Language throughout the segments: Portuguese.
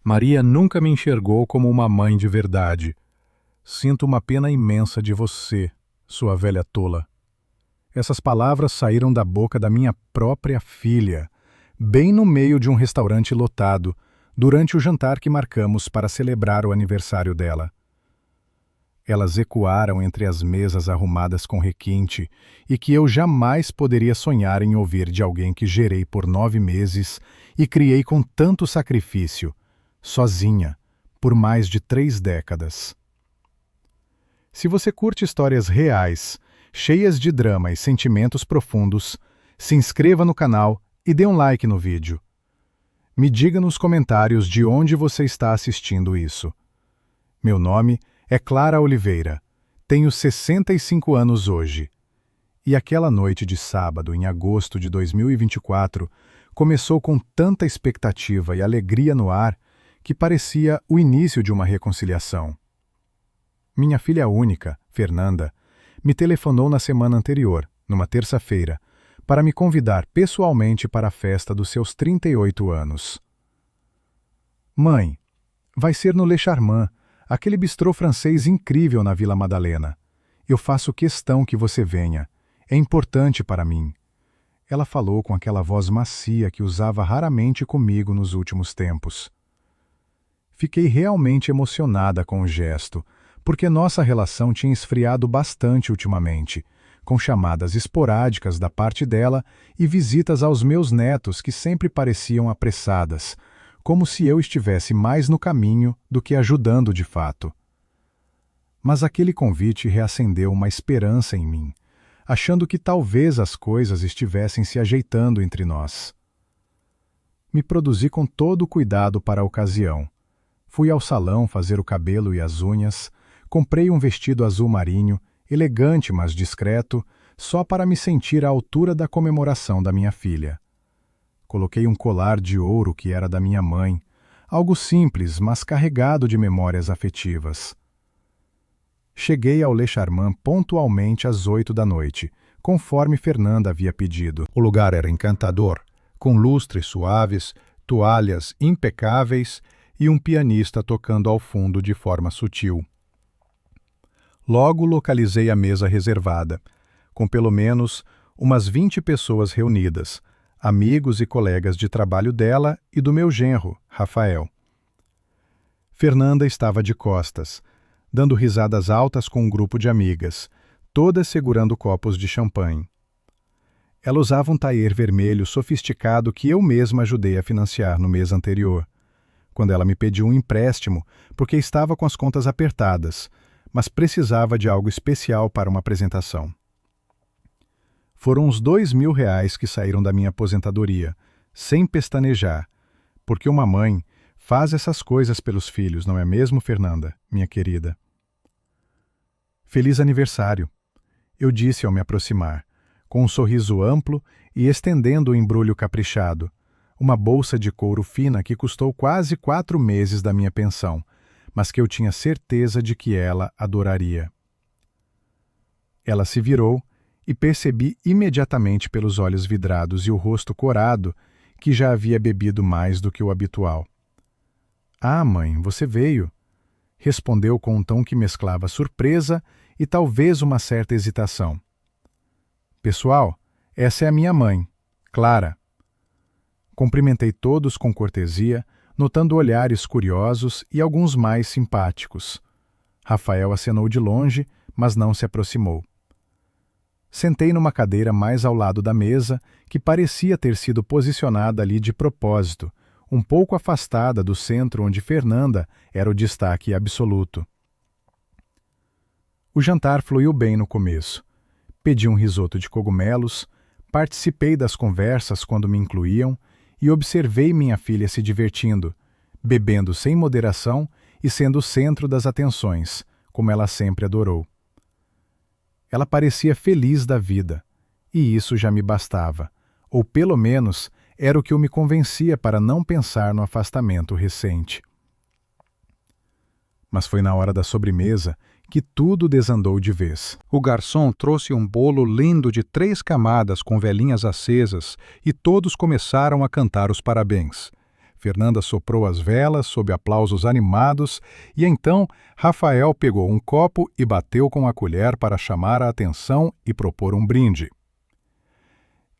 Maria nunca me enxergou como uma mãe de verdade. Sinto uma pena imensa de você, sua velha tola. Essas palavras saíram da boca da minha própria filha, bem no meio de um restaurante lotado, durante o jantar que marcamos para celebrar o aniversário dela. Elas ecoaram entre as mesas arrumadas com requinte e que eu jamais poderia sonhar em ouvir de alguém que gerei por 9 meses e criei com tanto sacrifício, sozinha, por mais de 3 décadas. Se você curte histórias reais, cheias de drama e sentimentos profundos, se inscreva no canal e dê um like no vídeo. Me diga nos comentários de onde você está assistindo isso. Meu nome é Clara Oliveira. Tenho 65 anos hoje. E aquela noite de sábado, em agosto de 2024, começou com tanta expectativa e alegria no ar que parecia o início de uma reconciliação. Minha filha única, Fernanda, me telefonou na semana anterior, numa terça-feira, para me convidar pessoalmente para a festa dos seus 38 anos. Mãe, vai ser no Le Charmant, aquele bistrô francês incrível na Vila Madalena. Eu faço questão que você venha. É importante para mim. Ela falou com aquela voz macia que usava raramente comigo nos últimos tempos. Fiquei realmente emocionada com o gesto, porque nossa relação tinha esfriado bastante ultimamente, com chamadas esporádicas da parte dela e visitas aos meus netos que sempre pareciam apressadas, como se eu estivesse mais no caminho do que ajudando de fato. Mas aquele convite reacendeu uma esperança em mim, achando que talvez as coisas estivessem se ajeitando entre nós. Me produzi com todo o cuidado para a ocasião. Fui ao salão fazer o cabelo e as unhas, comprei um vestido azul marinho, elegante mas discreto, só para me sentir à altura da comemoração da minha filha. Coloquei um colar de ouro que era da minha mãe, algo simples, mas carregado de memórias afetivas. Cheguei ao Le Charmant pontualmente às 8 da noite, conforme Fernanda havia pedido. O lugar era encantador, com lustres suaves, toalhas impecáveis e um pianista tocando ao fundo de forma sutil. Logo localizei a mesa reservada, com pelo menos umas 20 pessoas reunidas, amigos e colegas de trabalho dela e do meu genro, Rafael. Fernanda estava de costas, dando risadas altas com um grupo de amigas, todas segurando copos de champanhe. Ela usava um tailleur vermelho sofisticado que eu mesma ajudei a financiar no mês anterior, quando ela me pediu um empréstimo porque estava com as contas apertadas, mas precisava de algo especial para uma apresentação. Foram uns R$ 2.000 que saíram da minha aposentadoria, sem pestanejar, porque uma mãe faz essas coisas pelos filhos, não é mesmo, Fernanda, minha querida? Feliz aniversário, eu disse ao me aproximar, com um sorriso amplo e estendendo o embrulho caprichado, uma bolsa de couro fina que custou quase 4 meses da minha pensão, mas que eu tinha certeza de que ela adoraria. Ela se virou e percebi imediatamente pelos olhos vidrados e o rosto corado que já havia bebido mais do que o habitual. — Ah, mãe, você veio! Respondeu com um tom que mesclava surpresa e talvez uma certa hesitação. — Pessoal, essa é a minha mãe, Clara. Cumprimentei todos com cortesia, notando olhares curiosos e alguns mais simpáticos. Rafael acenou de longe, mas não se aproximou. Sentei numa cadeira mais ao lado da mesa, que parecia ter sido posicionada ali de propósito, um pouco afastada do centro onde Fernanda era o destaque absoluto. O jantar fluiu bem no começo. Pedi um risoto de cogumelos, participei das conversas quando me incluíam e observei minha filha se divertindo, bebendo sem moderação e sendo o centro das atenções, como ela sempre adorou. Ela parecia feliz da vida, e isso já me bastava, ou pelo menos era o que eu me convencia para não pensar no afastamento recente. Mas foi na hora da sobremesa que tudo desandou de vez. O garçom trouxe um bolo lindo de 3 camadas com velinhas acesas e todos começaram a cantar os parabéns. Fernanda soprou as velas sob aplausos animados e então Rafael pegou um copo e bateu com a colher para chamar a atenção e propor um brinde.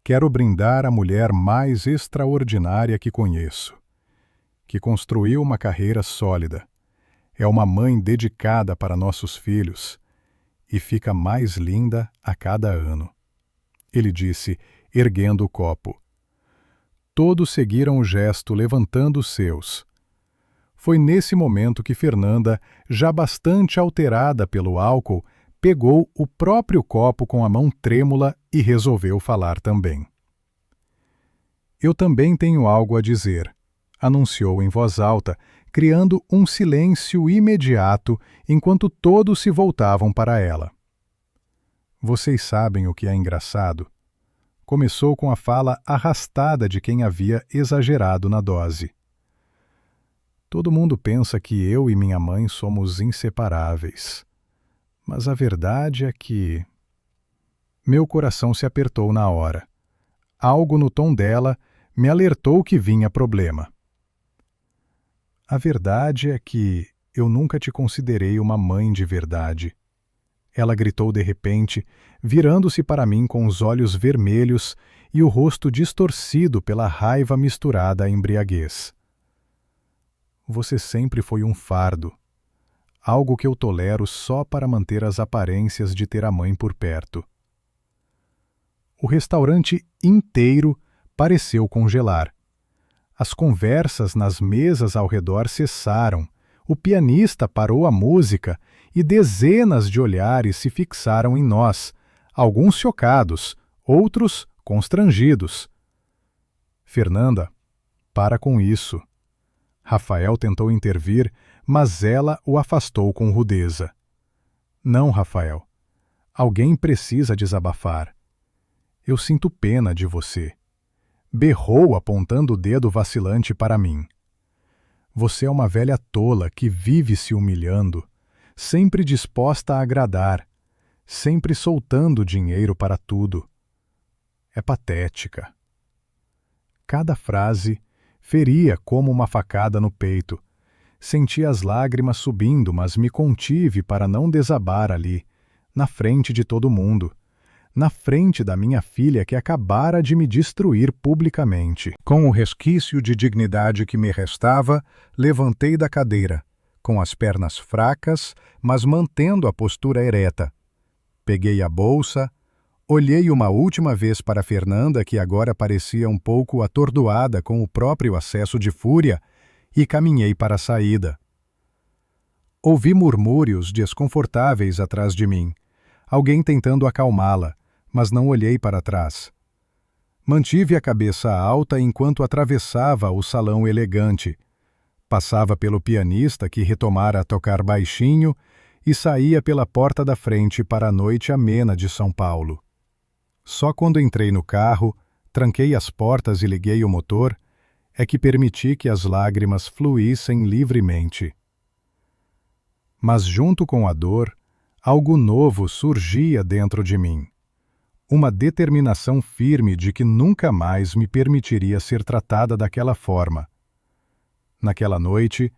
Quero brindar a mulher mais extraordinária que conheço, que construiu uma carreira sólida, é uma mãe dedicada para nossos filhos e fica mais linda a cada ano. Ele disse, erguendo o copo. Todos seguiram o gesto, levantando os seus. Foi nesse momento que Fernanda, já bastante alterada pelo álcool, pegou o próprio copo com a mão trêmula e resolveu falar também. Eu também tenho algo a dizer, anunciou em voz alta, criando um silêncio imediato enquanto todos se voltavam para ela. Vocês sabem o que é engraçado? Começou com a fala arrastada de quem havia exagerado na dose. Todo mundo pensa que eu e minha mãe somos inseparáveis. Mas a verdade é que... Meu coração se apertou na hora. Algo no tom dela me alertou que vinha problema. A verdade é que eu nunca te considerei uma mãe de verdade. Ela gritou de repente, virando-se para mim com os olhos vermelhos e o rosto distorcido pela raiva misturada à embriaguez. Você sempre foi um fardo, algo que eu tolero só para manter as aparências de ter a mãe por perto. O restaurante inteiro pareceu congelar. As conversas nas mesas ao redor cessaram, o pianista parou a música e dezenas de olhares se fixaram em nós, alguns chocados, outros constrangidos. Fernanda, para com isso. Rafael tentou intervir, mas ela o afastou com rudeza. Não, Rafael. Alguém precisa desabafar. Eu sinto pena de você. Berrou apontando o dedo vacilante para mim. Você é uma velha tola que vive se humilhando, sempre disposta a agradar, sempre soltando dinheiro para tudo. É patética. Cada frase feria como uma facada no peito. Senti as lágrimas subindo, mas me contive para não desabar ali, na frente de todo mundo, na frente da minha filha que acabara de me destruir publicamente. Com o resquício de dignidade que me restava, levantei da cadeira, com as pernas fracas, mas mantendo a postura ereta. Peguei a bolsa, olhei uma última vez para Fernanda, que agora parecia um pouco atordoada com o próprio acesso de fúria, e caminhei para a saída. Ouvi murmúrios desconfortáveis atrás de mim, alguém tentando acalmá-la, mas não olhei para trás. Mantive a cabeça alta enquanto atravessava o salão elegante. Passava pelo pianista que retomara a tocar baixinho e saía pela porta da frente para a noite amena de São Paulo. Só quando entrei no carro, tranquei as portas e liguei o motor, é que permiti que as lágrimas fluíssem livremente. Mas junto com a dor, algo novo surgia dentro de mim. Uma determinação firme de que nunca mais me permitiria ser tratada daquela forma. Naquela noite,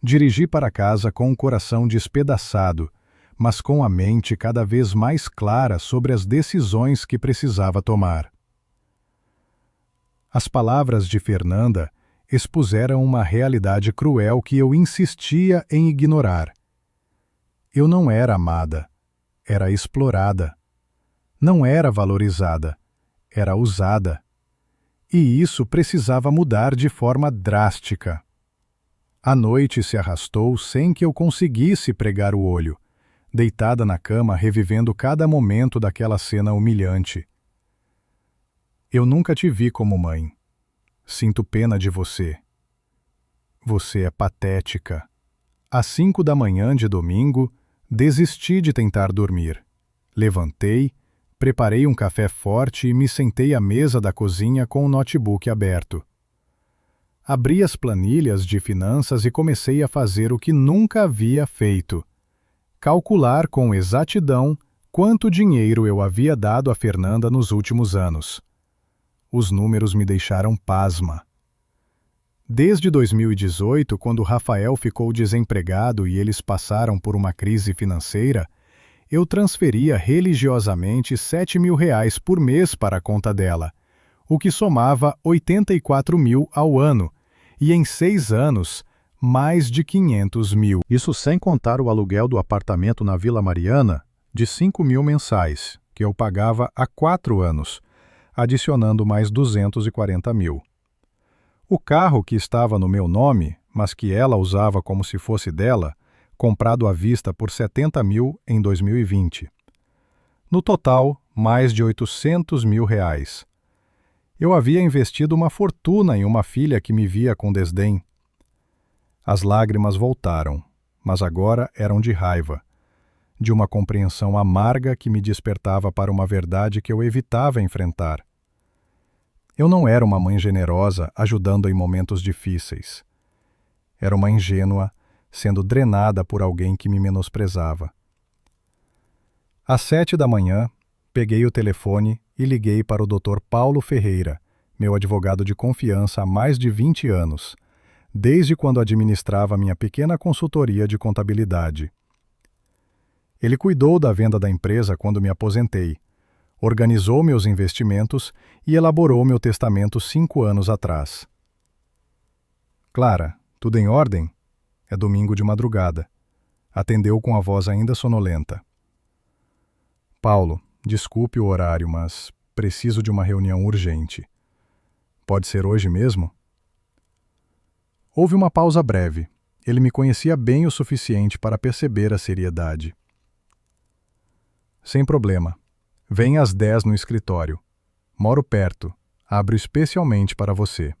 dirigi para casa com o coração despedaçado, mas com a mente cada vez mais clara sobre as decisões que precisava tomar. As palavras de Fernanda expuseram uma realidade cruel que eu insistia em ignorar. Eu não era amada, era explorada. Não era valorizada, era usada. E isso precisava mudar de forma drástica. A noite se arrastou sem que eu conseguisse pregar o olho, deitada na cama revivendo cada momento daquela cena humilhante. Eu nunca te vi como mãe. Sinto pena de você. Você é patética. Às 5 da manhã de domingo, desisti de tentar dormir. Levantei, preparei um café forte e me sentei à mesa da cozinha com o notebook aberto. Abri as planilhas de finanças e comecei a fazer o que nunca havia feito: calcular com exatidão quanto dinheiro eu havia dado a Fernanda nos últimos anos. Os números me deixaram pasma. Desde 2018, quando Rafael ficou desempregado e eles passaram por uma crise financeira, eu transferia religiosamente R$ 7.000 por mês para a conta dela, o que somava 84 mil ao ano, e em 6 anos, mais de 500 mil. Isso sem contar o aluguel do apartamento na Vila Mariana, de 5 mil mensais, que eu pagava há 4 anos, adicionando mais 240 mil. O carro que estava no meu nome, mas que ela usava como se fosse dela, comprado à vista por 70 mil em 2020. No total, mais de 800 mil reais. Eu havia investido uma fortuna em uma filha que me via com desdém. As lágrimas voltaram, mas agora eram de raiva, de uma compreensão amarga que me despertava para uma verdade que eu evitava enfrentar. Eu não era uma mãe generosa ajudando em momentos difíceis. Era uma ingênua, sendo drenada por alguém que me menosprezava. Às 7 da manhã, peguei o telefone e liguei para o Dr. Paulo Ferreira, meu advogado de confiança há mais de 20 anos, desde quando administrava minha pequena consultoria de contabilidade. Ele cuidou da venda da empresa quando me aposentei, organizou meus investimentos e elaborou meu testamento 5 anos atrás. Clara, tudo em ordem? É domingo de madrugada. Atendeu com a voz ainda sonolenta. Paulo, desculpe o horário, mas preciso de uma reunião urgente. Pode ser hoje mesmo? Houve uma pausa breve. Ele me conhecia bem o suficiente para perceber a seriedade. Sem problema. Venha às 10 no escritório. Moro perto. Abro especialmente para você.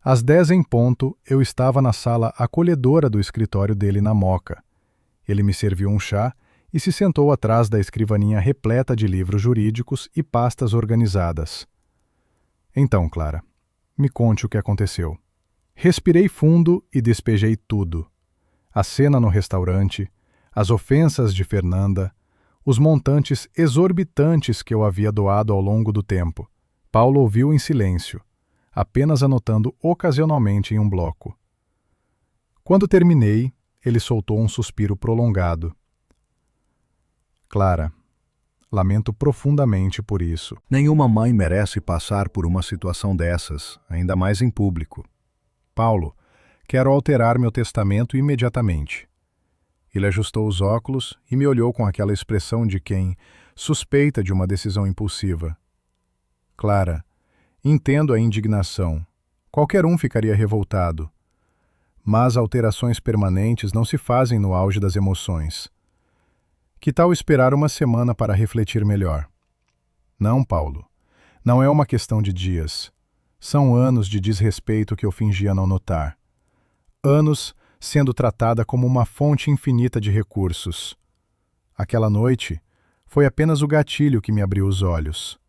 Às 10 em ponto, eu estava na sala acolhedora do escritório dele na Moca. Ele me serviu um chá e se sentou atrás da escrivaninha repleta de livros jurídicos e pastas organizadas. Então, Clara, me conte o que aconteceu. Respirei fundo e despejei tudo. A cena no restaurante, as ofensas de Fernanda, os montantes exorbitantes que eu havia doado ao longo do tempo. Paulo ouviu em silêncio, apenas anotando ocasionalmente em um bloco. Quando terminei, ele soltou um suspiro prolongado. Clara, lamento profundamente por isso. Nenhuma mãe merece passar por uma situação dessas, ainda mais em público. Paulo, quero alterar meu testamento imediatamente. Ele ajustou os óculos e me olhou com aquela expressão de quem suspeita de uma decisão impulsiva. Clara, entendo a indignação. Qualquer um ficaria revoltado. Mas alterações permanentes não se fazem no auge das emoções. Que tal esperar uma semana para refletir melhor? Não, Paulo. Não é uma questão de dias. São anos de desrespeito que eu fingia não notar. Anos sendo tratada como uma fonte infinita de recursos. Aquela noite foi apenas o gatilho que me abriu os olhos.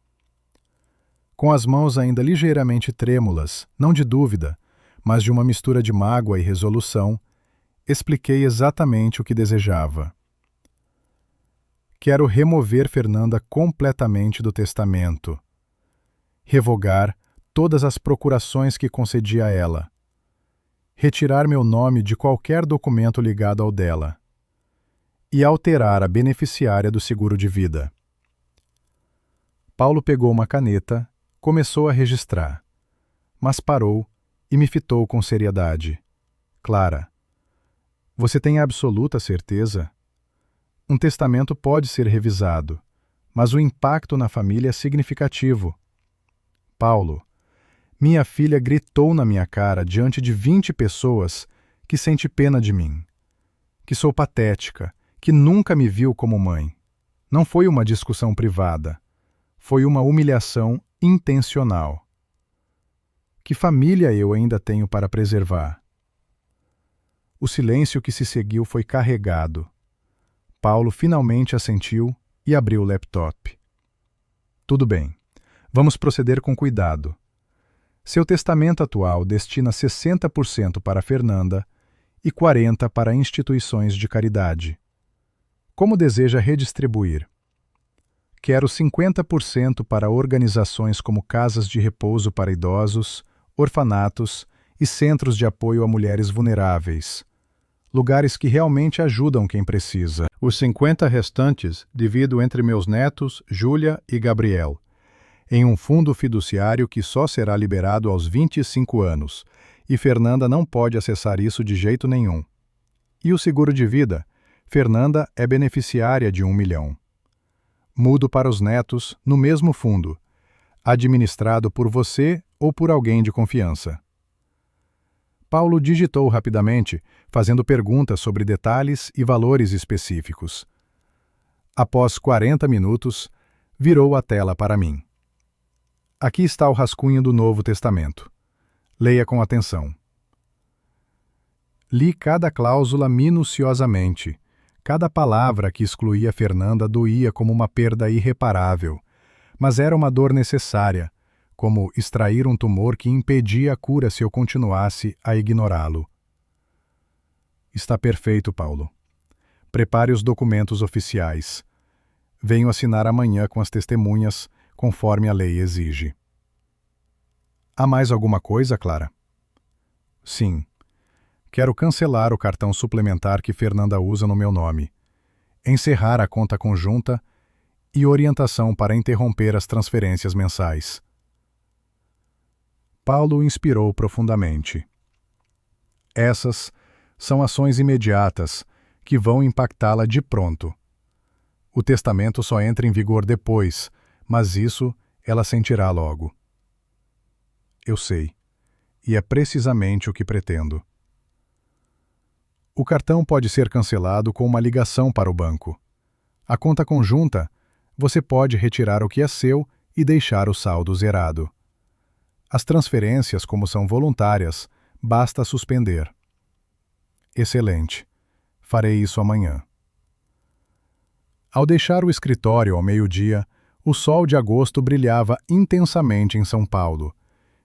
Com as mãos ainda ligeiramente trêmulas, não de dúvida, mas de uma mistura de mágoa e resolução, expliquei exatamente o que desejava. Quero remover Fernanda completamente do testamento. Revogar todas as procurações que concedi a ela. Retirar meu nome de qualquer documento ligado ao dela. E alterar a beneficiária do seguro de vida. Paulo pegou uma caneta, começou a registrar, mas parou e me fitou com seriedade. Clara, você tem absoluta certeza? Um testamento pode ser revisado, mas o impacto na família é significativo. Paulo, minha filha gritou na minha cara diante de 20 pessoas que sente pena de mim, que sou patética, que nunca me viu como mãe. Não foi uma discussão privada, foi uma humilhação intencional. Que família eu ainda tenho para preservar? O silêncio que se seguiu foi carregado. Paulo finalmente assentiu e abriu o laptop. Tudo bem, vamos proceder com cuidado. Seu testamento atual destina 60% para Fernanda e 40% para instituições de caridade. Como deseja redistribuir? Quero 50% para organizações como casas de repouso para idosos, orfanatos, e centros de apoio a mulheres vulneráveis. Lugares que realmente ajudam quem precisa. Os 50 restantes divido entre meus netos, Júlia e Gabriel, em um fundo fiduciário que só será liberado aos 25 anos, e Fernanda não pode acessar isso de jeito nenhum. E o seguro de vida? Fernanda é beneficiária de 1 milhão. Mudo para os netos, no mesmo fundo, administrado por você ou por alguém de confiança. Paulo digitou rapidamente, fazendo perguntas sobre detalhes e valores específicos. Após 40 minutos, virou a tela para mim. Aqui está o rascunho do Novo Testamento. Leia com atenção. Li cada cláusula minuciosamente. Cada palavra que excluía Fernanda doía como uma perda irreparável, mas era uma dor necessária, como extrair um tumor que impedia a cura se eu continuasse a ignorá-lo. Está perfeito, Paulo. Prepare os documentos oficiais. Venho assinar amanhã com as testemunhas, conforme a lei exige. Há mais alguma coisa, Clara? Sim. Quero cancelar o cartão suplementar que Fernanda usa no meu nome, encerrar a conta conjunta e orientação para interromper as transferências mensais. Paulo inspirou profundamente. Essas são ações imediatas que vão impactá-la de pronto. O testamento só entra em vigor depois, mas isso ela sentirá logo. Eu sei, e é precisamente o que pretendo. O cartão pode ser cancelado com uma ligação para o banco. A conta conjunta, você pode retirar o que é seu e deixar o saldo zerado. As transferências, como são voluntárias, basta suspender. Excelente. Farei isso amanhã. Ao deixar o escritório ao meio-dia, o sol de agosto brilhava intensamente em São Paulo,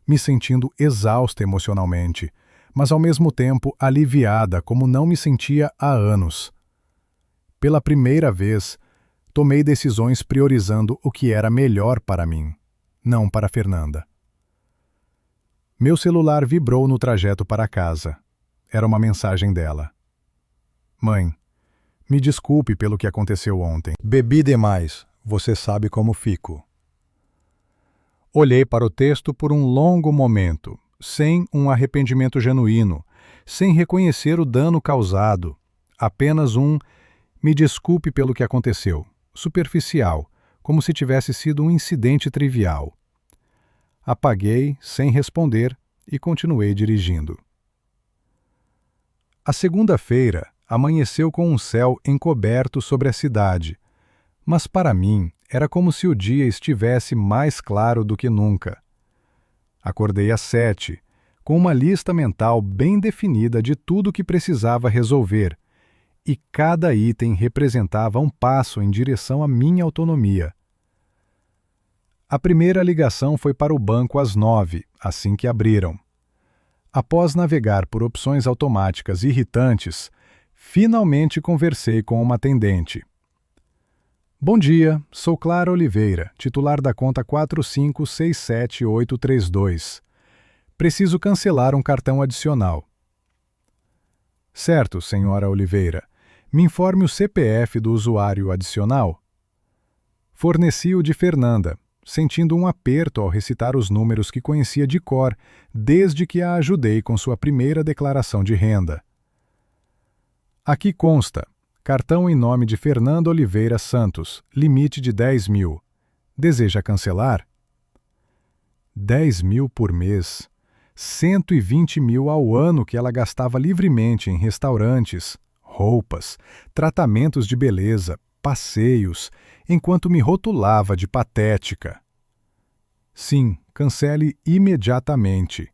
me sentindo exausta emocionalmente, mas ao mesmo tempo aliviada como não me sentia há anos. Pela primeira vez, tomei decisões priorizando o que era melhor para mim, não para Fernanda. Meu celular vibrou no trajeto para casa. Era uma mensagem dela. Mãe, me desculpe pelo que aconteceu ontem. Bebi demais, você sabe como fico. Olhei para o texto por um longo momento, sem um arrependimento genuíno, sem reconhecer o dano causado, apenas me desculpe pelo que aconteceu, superficial, como se tivesse sido um incidente trivial. Apaguei, sem responder, e continuei dirigindo. A segunda-feira amanheceu com um céu encoberto sobre a cidade, mas para mim era como se o dia estivesse mais claro do que nunca. Acordei às 7, com uma lista mental bem definida de tudo o que precisava resolver, e cada item representava um passo em direção à minha autonomia. A primeira ligação foi para o banco às 9, assim que abriram. Após navegar por opções automáticas irritantes, finalmente conversei com uma atendente. Bom dia, sou Clara Oliveira, titular da conta 4567832. Preciso cancelar um cartão adicional. Certo, senhora Oliveira. Me informe o CPF do usuário adicional. Forneci o de Fernanda, sentindo um aperto ao recitar os números que conhecia de cor desde que a ajudei com sua primeira declaração de renda. Aqui consta, cartão em nome de Fernanda Oliveira Santos, limite de 10 mil. Deseja cancelar? 10 mil por mês, 120 mil ao ano que ela gastava livremente em restaurantes, roupas, tratamentos de beleza, passeios, enquanto me rotulava de patética. Sim, cancele imediatamente.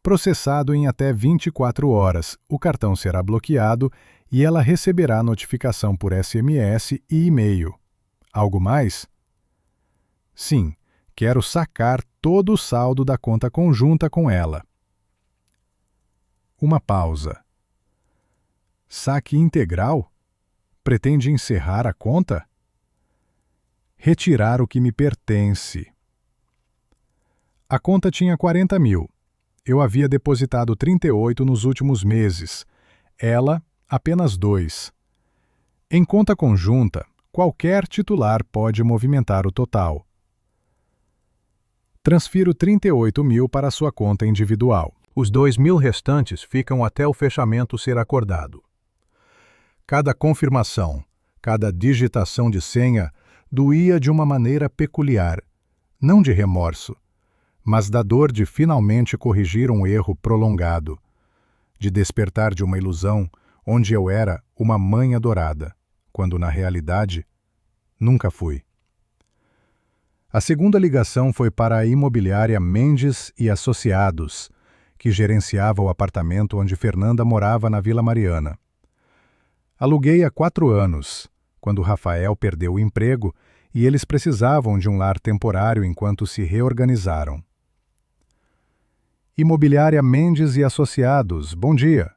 Processado em até 24 horas, o cartão será bloqueado e ela receberá notificação por SMS e e-mail. Algo mais? Sim, quero sacar todo o saldo da conta conjunta com ela. Uma pausa. Saque integral? Pretende encerrar a conta? Retirar o que me pertence. A conta tinha 40 mil. Eu havia depositado 38 nos últimos meses. Ela, apenas 2. Em conta conjunta, qualquer titular pode movimentar o total. Transfiro 38 mil para sua conta individual. Os 2.000 restantes ficam até o fechamento ser acordado. Cada confirmação, cada digitação de senha doía de uma maneira peculiar, não de remorso, mas da dor de finalmente corrigir um erro prolongado, de despertar de uma ilusão onde eu era uma mãe adorada, quando na realidade nunca fui. A segunda ligação foi para a imobiliária Mendes e Associados, que gerenciava o apartamento onde Fernanda morava na Vila Mariana. Aluguei há 4 anos, quando Rafael perdeu o emprego e eles precisavam de um lar temporário enquanto se reorganizaram. Imobiliária Mendes e Associados, bom dia.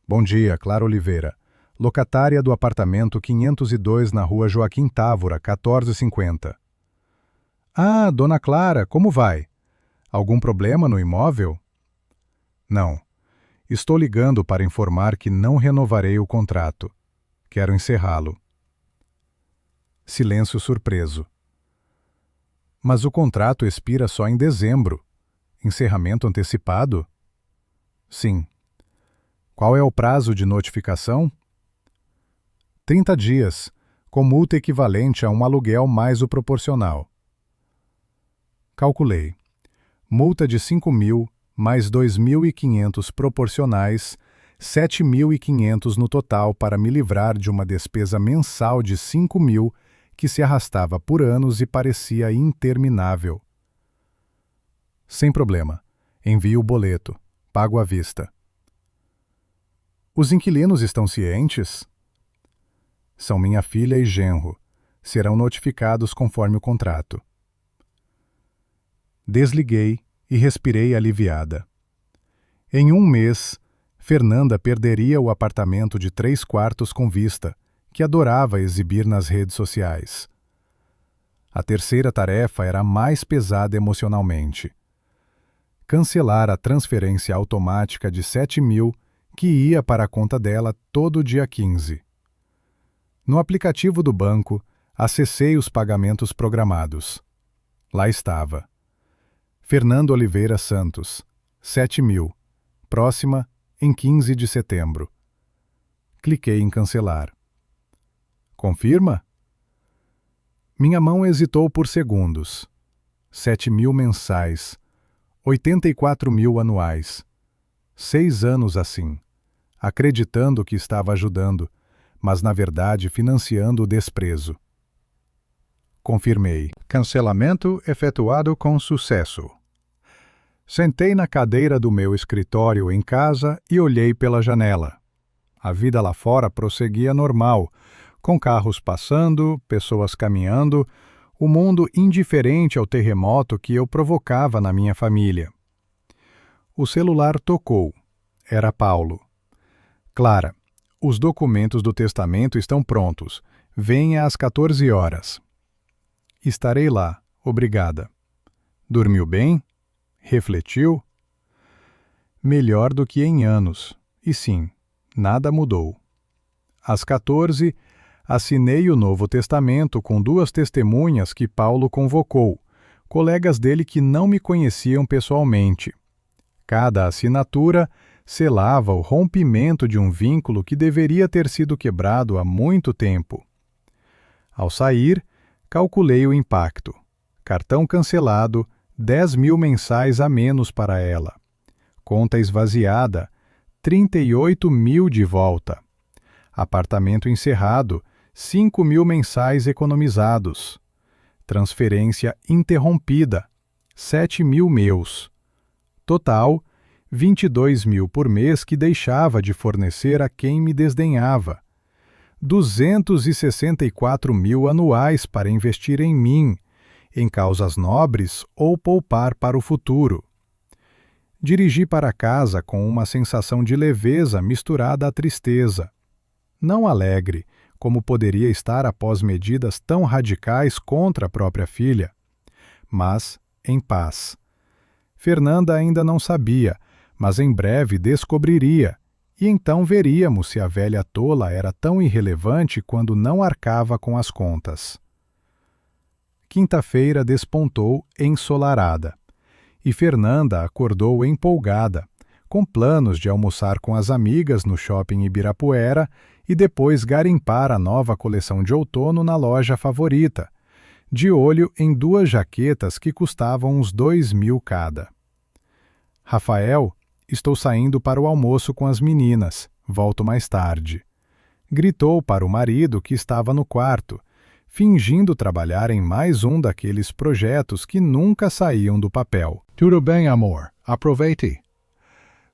Bom dia, Clara Oliveira, locatária do apartamento 502 na rua Joaquim Távora, 1450. Ah, dona Clara, como vai? Algum problema no imóvel? Não. Estou ligando para informar que não renovarei o contrato. Quero encerrá-lo. Silêncio surpreso. Mas o contrato expira só em dezembro. Encerramento antecipado? Sim. Qual é o prazo de notificação? 30 dias, com multa equivalente a um aluguel mais o proporcional. Calculei. Multa de 5.000 mais 2.500 proporcionais, 7.500 no total para me livrar de uma despesa mensal de 5.000 que se arrastava por anos e parecia interminável. Sem problema. Envio o boleto. Pago à vista. Os inquilinos estão cientes? São minha filha e genro. Serão notificados conforme o contrato. Desliguei e respirei aliviada. Em 1 mês, Fernanda perderia o apartamento de 3 quartos com vista, que adorava exibir nas redes sociais. A terceira tarefa era a mais pesada emocionalmente. Cancelar a transferência automática de 7.000 que ia para a conta dela todo dia 15. No aplicativo do banco, acessei os pagamentos programados. Lá estava. Fernando Oliveira Santos, 7.000, próxima em 15 de setembro. Cliquei em cancelar. Confirma? Minha mão hesitou por segundos. 7.000 mensais, 84.000 anuais. 6 anos assim, acreditando que estava ajudando, mas na verdade financiando o desprezo. Confirmei. Cancelamento efetuado com sucesso. Sentei na cadeira do meu escritório em casa e olhei pela janela. A vida lá fora prosseguia normal, com carros passando, pessoas caminhando, o mundo indiferente ao terremoto que eu provocava na minha família. O celular tocou. Era Paulo. Clara, os documentos do testamento estão prontos. Venha às 14 horas. Estarei lá, obrigada. Dormiu bem? Refletiu? Melhor do que em anos. E sim, nada mudou. Às 14, assinei o Novo Testamento com 2 testemunhas que Paulo convocou, colegas dele que não me conheciam pessoalmente. Cada assinatura selava o rompimento de um vínculo que deveria ter sido quebrado há muito tempo. Ao sair, calculei o impacto. Cartão cancelado, 10.000 mensais a menos para ela. Conta esvaziada, 38.000 de volta. Apartamento encerrado, 5.000 mensais economizados. Transferência interrompida, 7.000 meus. Total, 22.000 por mês que deixava de fornecer a quem me desdenhava. 264.000 anuais para investir em mim, em causas nobres ou poupar para o futuro. Dirigi para casa com uma sensação de leveza misturada à tristeza. Não alegre, como poderia estar após medidas tão radicais contra a própria filha, mas em paz. Fernanda ainda não sabia, mas em breve descobriria, e então veríamos se a velha tola era tão irrelevante quando não arcava com as contas. Quinta-feira despontou ensolarada, e Fernanda acordou empolgada, com planos de almoçar com as amigas no shopping Ibirapuera e depois garimpar a nova coleção de outono na loja favorita, de olho em 2 jaquetas que custavam uns 2.000 cada. Rafael, estou saindo para o almoço com as meninas, volto mais tarde. Gritou para o marido que estava no quarto, fingindo trabalhar em mais um daqueles projetos que nunca saíam do papel. Tudo bem, amor. Aproveite.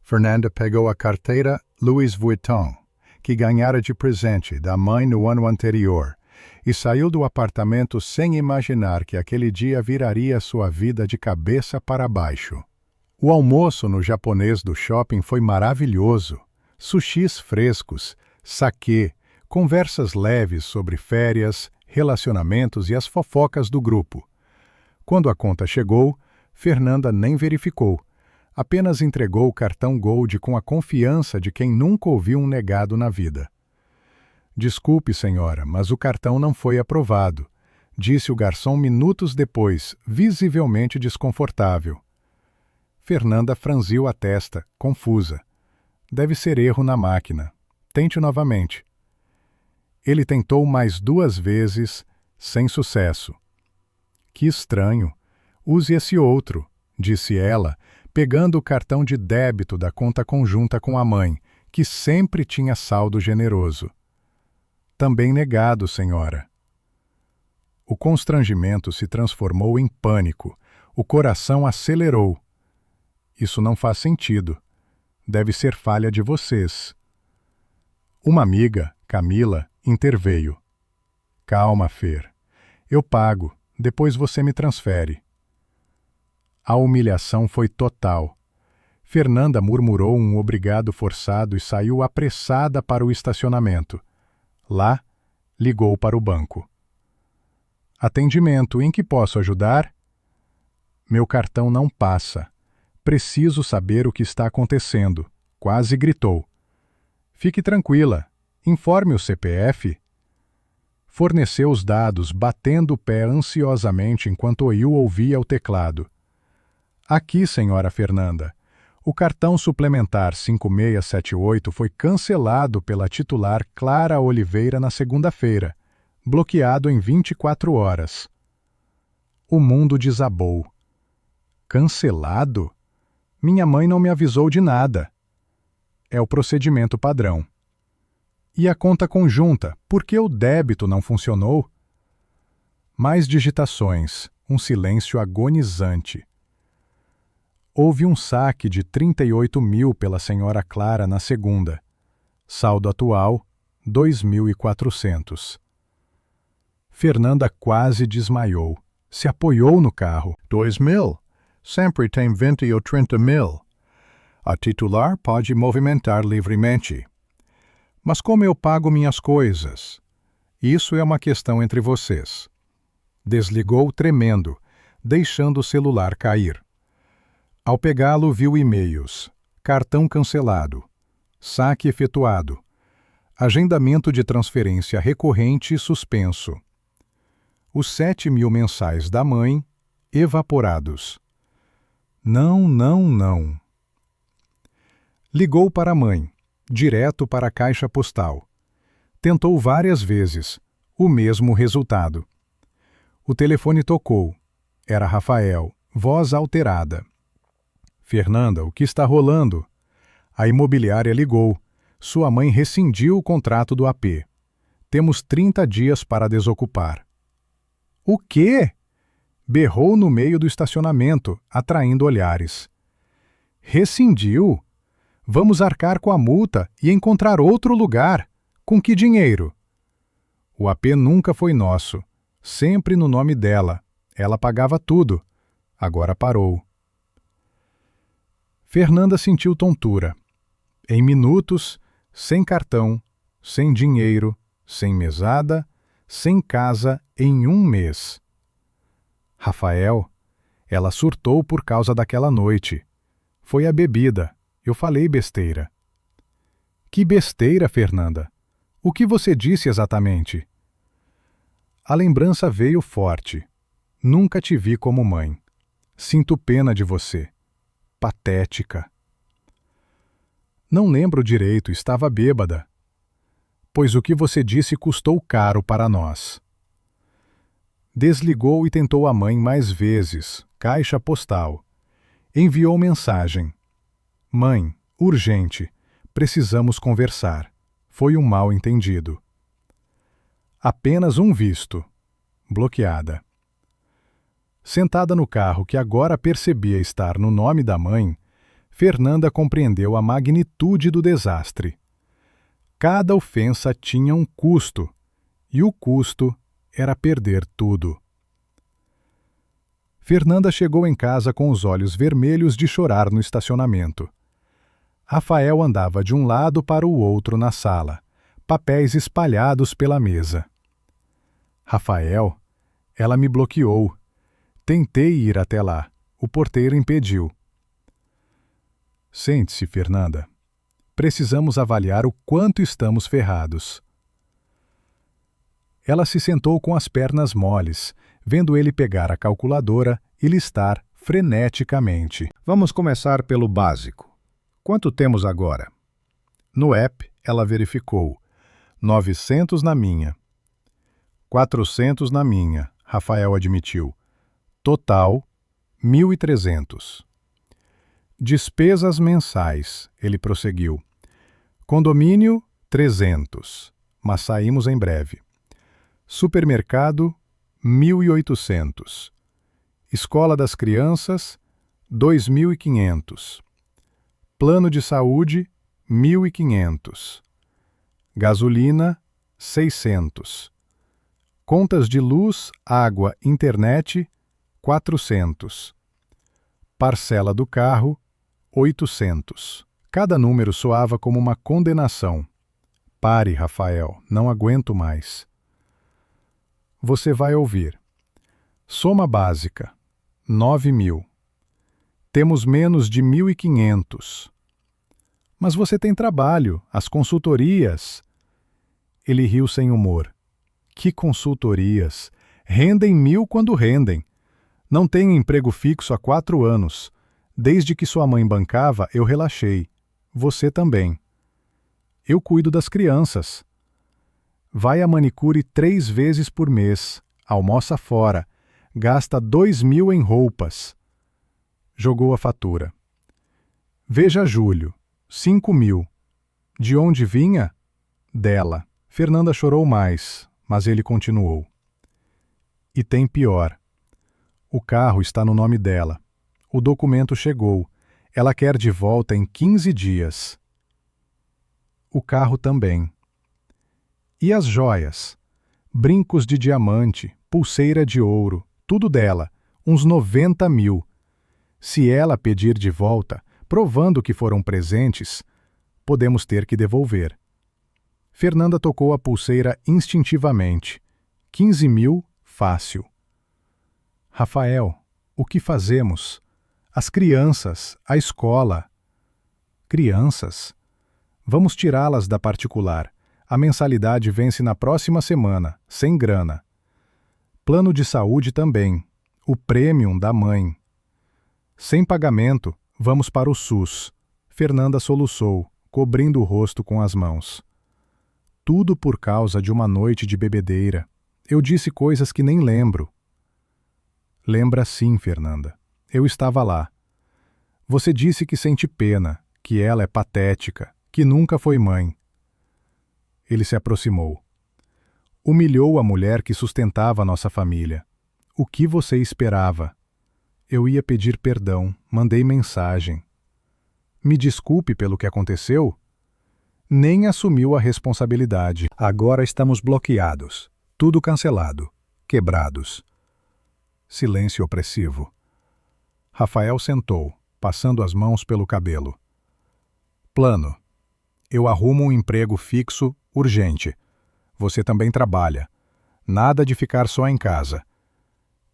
Fernanda pegou a carteira Louis Vuitton, que ganhara de presente da mãe no ano anterior, e saiu do apartamento sem imaginar que aquele dia viraria sua vida de cabeça para baixo. O almoço no japonês do shopping foi maravilhoso. Sushis frescos, saquê, conversas leves sobre férias, relacionamentos e as fofocas do grupo. Quando a conta chegou, Fernanda nem verificou. Apenas entregou o cartão Gold com a confiança de quem nunca ouviu um negado na vida. Desculpe, senhora, mas o cartão não foi aprovado, disse o garçom minutos depois, visivelmente desconfortável. Fernanda franziu a testa, confusa. Deve ser erro na máquina. Tente novamente. Ele tentou mais 2 vezes, sem sucesso. Que estranho. Use esse outro, disse ela, pegando o cartão de débito da conta conjunta com a mãe, que sempre tinha saldo generoso. Também negado, senhora. O constrangimento se transformou em pânico. O coração acelerou. Isso não faz sentido. Deve ser falha de vocês. Uma amiga, Camila, interveio. Calma, Fer. Eu pago. Depois você me transfere. A humilhação foi total. Fernanda murmurou um obrigado forçado e saiu apressada para o estacionamento. Lá, ligou para o banco. Atendimento, em que posso ajudar? Meu cartão não passa. Preciso saber o que está acontecendo. Quase gritou. Fique tranquila. Informe o CPF. Forneceu os dados, batendo o pé ansiosamente enquanto Oil ouvia o teclado. Aqui, senhora Fernanda. O cartão suplementar 5678 foi cancelado pela titular Clara Oliveira na segunda-feira, bloqueado em 24 horas. O mundo desabou. Cancelado? Minha mãe não me avisou de nada. É o procedimento padrão. E a conta conjunta, por que o débito não funcionou? Mais digitações, um silêncio agonizante. Houve um saque de 38.000 pela senhora Clara na segunda. Saldo atual, 2.400. Fernanda quase desmaiou. Se apoiou no carro. 2.000? Sempre tem 20 ou 30.000. A titular pode movimentar livremente. Mas como eu pago minhas coisas? Isso é uma questão entre vocês. Desligou tremendo, deixando o celular cair. Ao pegá-lo, viu e-mails. Cartão cancelado. Saque efetuado. Agendamento de transferência recorrente suspenso. Os 7.000 mensais da mãe, evaporados. Não, não, não. Ligou para a mãe, direto para a caixa postal. Tentou várias vezes, o mesmo resultado. O telefone tocou. Era Rafael, voz alterada. Fernanda, o que está rolando? A imobiliária ligou. Sua mãe rescindiu o contrato do AP. Temos 30 dias para desocupar. O quê? Berrou no meio do estacionamento, atraindo olhares. Rescindiu? Vamos arcar com a multa e encontrar outro lugar. Com que dinheiro? O AP nunca foi nosso. Sempre no nome dela. Ela pagava tudo. Agora parou. Fernanda sentiu tontura. Em minutos, sem cartão, sem dinheiro, sem mesada, sem casa em 1 mês. Rafael, Ela surtou por causa daquela noite. Foi a bebida. Eu falei besteira. Que besteira, Fernanda? O que você disse exatamente? A lembrança veio forte. Nunca te vi como mãe. Sinto pena de você. Patética. Não lembro direito, estava bêbada. Pois o que você disse custou caro para nós. Desligou e tentou a mãe mais vezes, caixa postal. Enviou mensagem. Mãe, urgente, precisamos conversar. Foi um mal-entendido. Apenas um visto. Bloqueada. Sentada no carro que agora percebia estar no nome da mãe, Fernanda compreendeu a magnitude do desastre. Cada ofensa tinha um custo, e o custo era perder tudo. Fernanda chegou em casa com os olhos vermelhos de chorar no estacionamento. Rafael andava de um lado para o outro na sala, papéis espalhados pela mesa. Rafael, ela me bloqueou. Tentei ir até lá. O porteiro impediu. Sente-se, Fernanda. Precisamos avaliar o quanto estamos ferrados. Ela se sentou com as pernas moles, vendo ele pegar a calculadora e listar freneticamente. Vamos começar pelo básico. Quanto temos agora? No app, ela verificou. 900 na minha. 400 na minha, Rafael admitiu. Total, 1.300. Despesas mensais, ele prosseguiu. Condomínio, 300, mas saímos em breve. Supermercado, 1.800. Escola das crianças, 2.500. Plano de saúde, 1.500. Gasolina, 600. Contas de luz, água, internet, 400. Parcela do carro, 800. Cada número soava como uma condenação. Pare, Rafael, não aguento mais. Você vai ouvir. Soma básica, 9.000. Temos menos de 1.500. Mas você tem trabalho, as consultorias. Ele riu sem humor. Que consultorias? Rendem 1.000 quando rendem. Não tenho emprego fixo há 4 anos. Desde que sua mãe bancava, eu relaxei. Você também. Eu cuido das crianças. Vai à manicure 3 vezes por mês. Almoça fora. Gasta 2.000 em roupas. Jogou a fatura. Veja julho. 5.000. De onde vinha? Dela. Fernanda chorou mais, mas ele continuou. E tem pior. O carro está no nome dela. O documento chegou. Ela quer de volta em 15 dias. O carro também. E as joias? Brincos de diamante, pulseira de ouro, tudo dela, uns 90.000. Se ela pedir de volta, provando que foram presentes, podemos ter que devolver. Fernanda tocou a pulseira instintivamente. 15.000, fácil. Rafael, o que fazemos? As crianças, a escola. Crianças? Vamos tirá-las da particular. A mensalidade vence na próxima semana, sem grana. Plano de saúde também. O premium da mãe. Sem pagamento, vamos para o SUS. Fernanda soluçou, cobrindo o rosto com as mãos. Tudo por causa de uma noite de bebedeira. Eu disse coisas que nem lembro. Lembra sim, Fernanda. Eu estava lá. Você disse que sente pena, que ela é patética, que nunca foi mãe. Ele se aproximou. Humilhou a mulher que sustentava nossa família. O que você esperava? Eu ia pedir perdão, mandei mensagem. Me desculpe pelo que aconteceu? Nem assumiu a responsabilidade. Agora estamos bloqueados. Tudo cancelado. Quebrados. Silêncio opressivo. Rafael sentou, passando as mãos pelo cabelo. Plano. Eu arrumo um emprego fixo, urgente. Você também trabalha. Nada de ficar só em casa.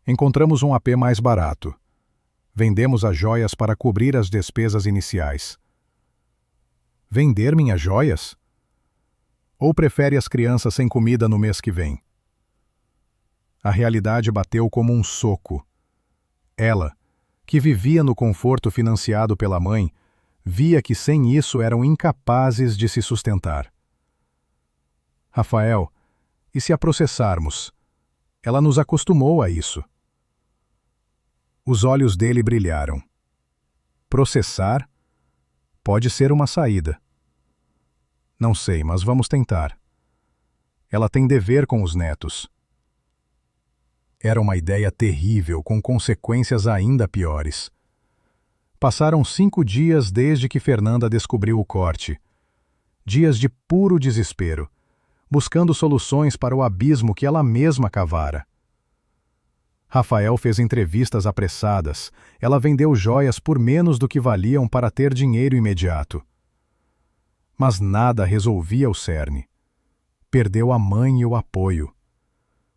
Encontramos um AP mais barato. Vendemos as joias para cobrir as despesas iniciais. Vender minhas joias? Ou prefere as crianças sem comida no mês que vem? A realidade bateu como um soco. Ela, que vivia no conforto financiado pela mãe, via que sem isso eram incapazes de se sustentar. Rafael, e se a processarmos? Ela nos acostumou a isso. Os olhos dele brilharam. Processar? Pode ser uma saída. Não sei, mas vamos tentar. Ela tem dever com os netos. Era uma ideia terrível, com consequências ainda piores. Passaram 5 dias desde que Fernanda descobriu o corte. Dias de puro desespero, buscando soluções para o abismo que ela mesma cavara. Rafael fez entrevistas apressadas. Ela vendeu joias por menos do que valiam para ter dinheiro imediato. Mas nada resolvia o cerne. Perdeu a mãe e o apoio.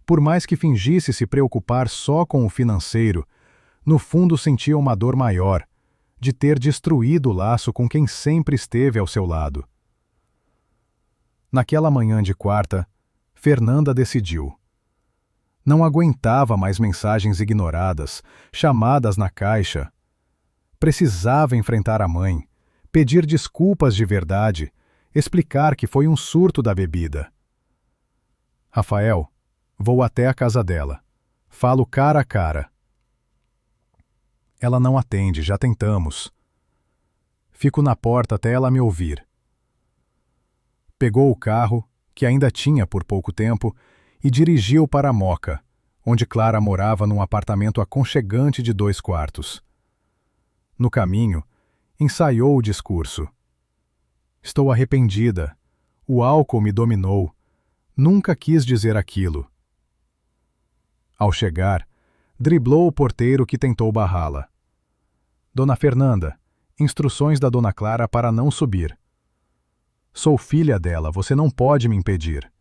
Por mais que fingisse se preocupar só com o financeiro, no fundo sentia uma dor maior, de ter destruído o laço com quem sempre esteve ao seu lado. Naquela manhã de quarta, Fernanda decidiu. Não aguentava mais mensagens ignoradas, chamadas na caixa. Precisava enfrentar a mãe, pedir desculpas de verdade, explicar que foi um surto da bebida. Rafael, vou até a casa dela. Falo cara a cara. Ela não atende, já tentamos. Fico na porta até ela me ouvir. Pegou o carro, que ainda tinha por pouco tempo, e dirigiu para a Moca, onde Clara morava num apartamento aconchegante de 2 quartos. No caminho, ensaiou o discurso. Estou arrependida. O álcool me dominou. Nunca quis dizer aquilo. Ao chegar, driblou o porteiro que tentou barrá-la. Dona Fernanda, instruções da Dona Clara para não subir. Sou filha dela, você não pode me impedir.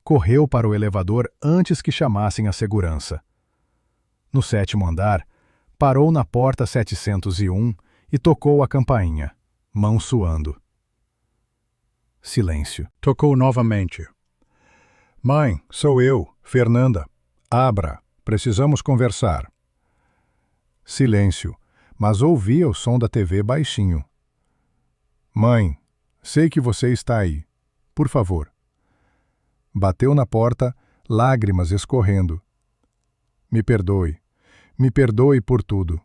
Correu para o elevador antes que chamassem a segurança. No 7º andar, parou na porta 701 e tocou a campainha, mão suando. Silêncio. Tocou novamente. Mãe, sou eu, Fernanda. Abra, precisamos conversar. Silêncio, mas ouvia o som da TV baixinho. Mãe, sei que você está aí. Por favor. Bateu na porta, lágrimas escorrendo. Me perdoe por tudo.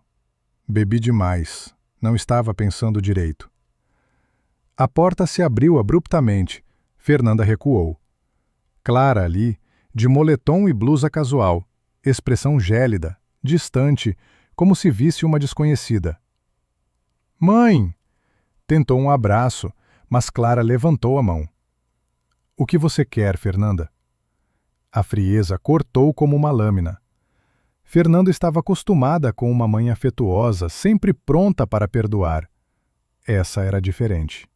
Bebi demais, não estava pensando direito. A porta se abriu abruptamente. Fernanda recuou. Clara ali, de moletom e blusa casual, expressão gélida, distante, como se visse uma desconhecida. Mãe! Tentou um abraço, mas Clara levantou a mão. O que você quer, Fernanda? A frieza cortou como uma lâmina. Fernanda estava acostumada com uma mãe afetuosa, sempre pronta para perdoar. Essa era diferente.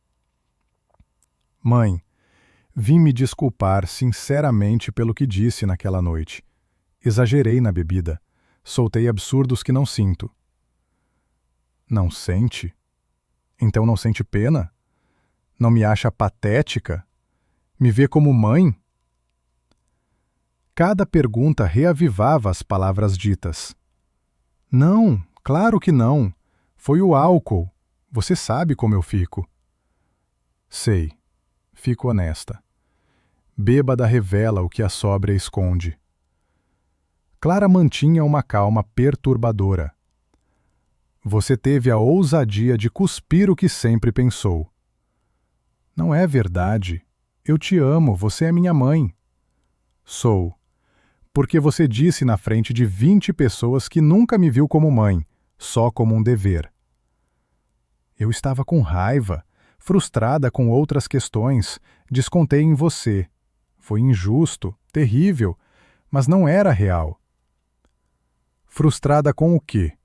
Mãe, vim me desculpar sinceramente pelo que disse naquela noite. Exagerei na bebida. Soltei absurdos que não sinto. Não sente? Então não sente pena? Não me acha patética? Me vê como mãe? Cada pergunta reavivava as palavras ditas. Não, claro que não. Foi o álcool. Você sabe como eu fico. Sei. Fico honesta. Bêbada revela o que a sóbria esconde. Clara mantinha uma calma perturbadora. Você teve a ousadia de cuspir o que sempre pensou. Não é verdade. Eu te amo, você é minha mãe. Sou. Porque você disse na frente de 20 pessoas que nunca me viu como mãe, só como um dever. Eu estava com raiva, frustrada com outras questões, descontei em você. Foi injusto, terrível, mas não era real. Frustrada com o quê?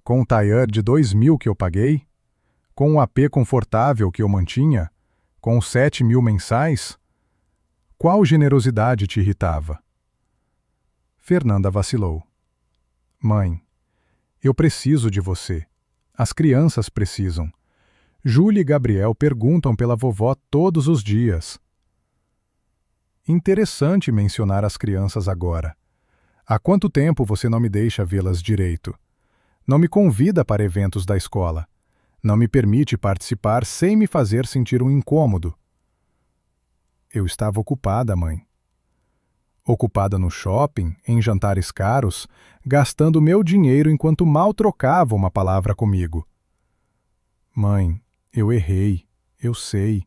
Com o taier de 2.000 que eu paguei? Com o AP confortável que eu mantinha? Com os 7.000 mensais? Qual generosidade te irritava? Fernanda vacilou. Mãe, Eu preciso de você. As crianças precisam. Júlia e Gabriel perguntam pela vovó todos os dias. Interessante mencionar as crianças agora. Há quanto tempo você não me deixa vê-las direito? Não me convida para eventos da escola. Não me permite participar sem me fazer sentir um incômodo. Eu estava ocupada, mãe. Ocupada no shopping, em jantares caros, gastando meu dinheiro enquanto mal trocava uma palavra comigo. Mãe, eu errei, eu sei,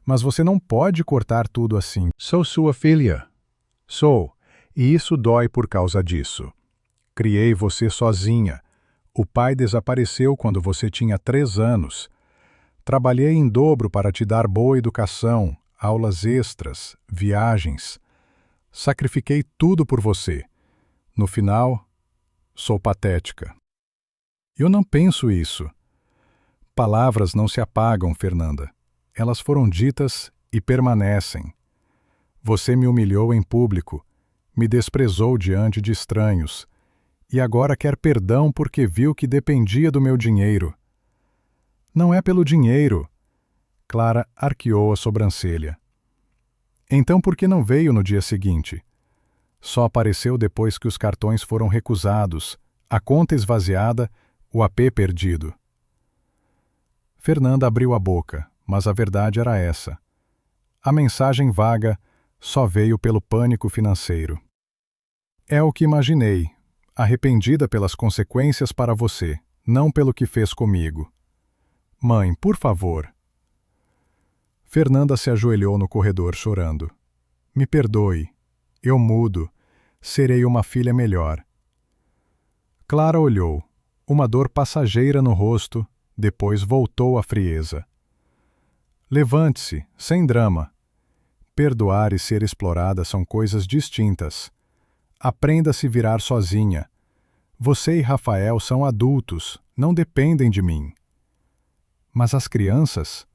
mas você não pode cortar tudo assim. Sou sua filha. Sou, e isso dói por causa disso. Criei você sozinha. O pai desapareceu quando você tinha 3 anos. Trabalhei em dobro para te dar boa educação, aulas extras, viagens. Sacrifiquei tudo por você. No final, sou patética. Eu não penso isso. Palavras não se apagam, Fernanda. Elas foram ditas e permanecem. Você me humilhou em público, me desprezou diante de estranhos, e agora quer perdão porque viu que dependia do meu dinheiro. Não é pelo dinheiro. Clara arqueou a sobrancelha. Então por que não veio no dia seguinte? Só apareceu depois que os cartões foram recusados, a conta esvaziada, o AP perdido. Fernanda abriu a boca, mas a verdade era essa. A mensagem vaga só veio pelo pânico financeiro. É o que imaginei, arrependida pelas consequências para você, não pelo que fez comigo. Mãe, por favor. Fernanda se ajoelhou no corredor chorando. Me perdoe. Eu mudo. Serei uma filha melhor. Clara olhou, uma dor passageira no rosto, depois voltou à frieza. Levante-se, sem drama. Perdoar e ser explorada são coisas distintas. Aprenda a se virar sozinha. Você e Rafael são adultos, não dependem de mim. Mas as crianças?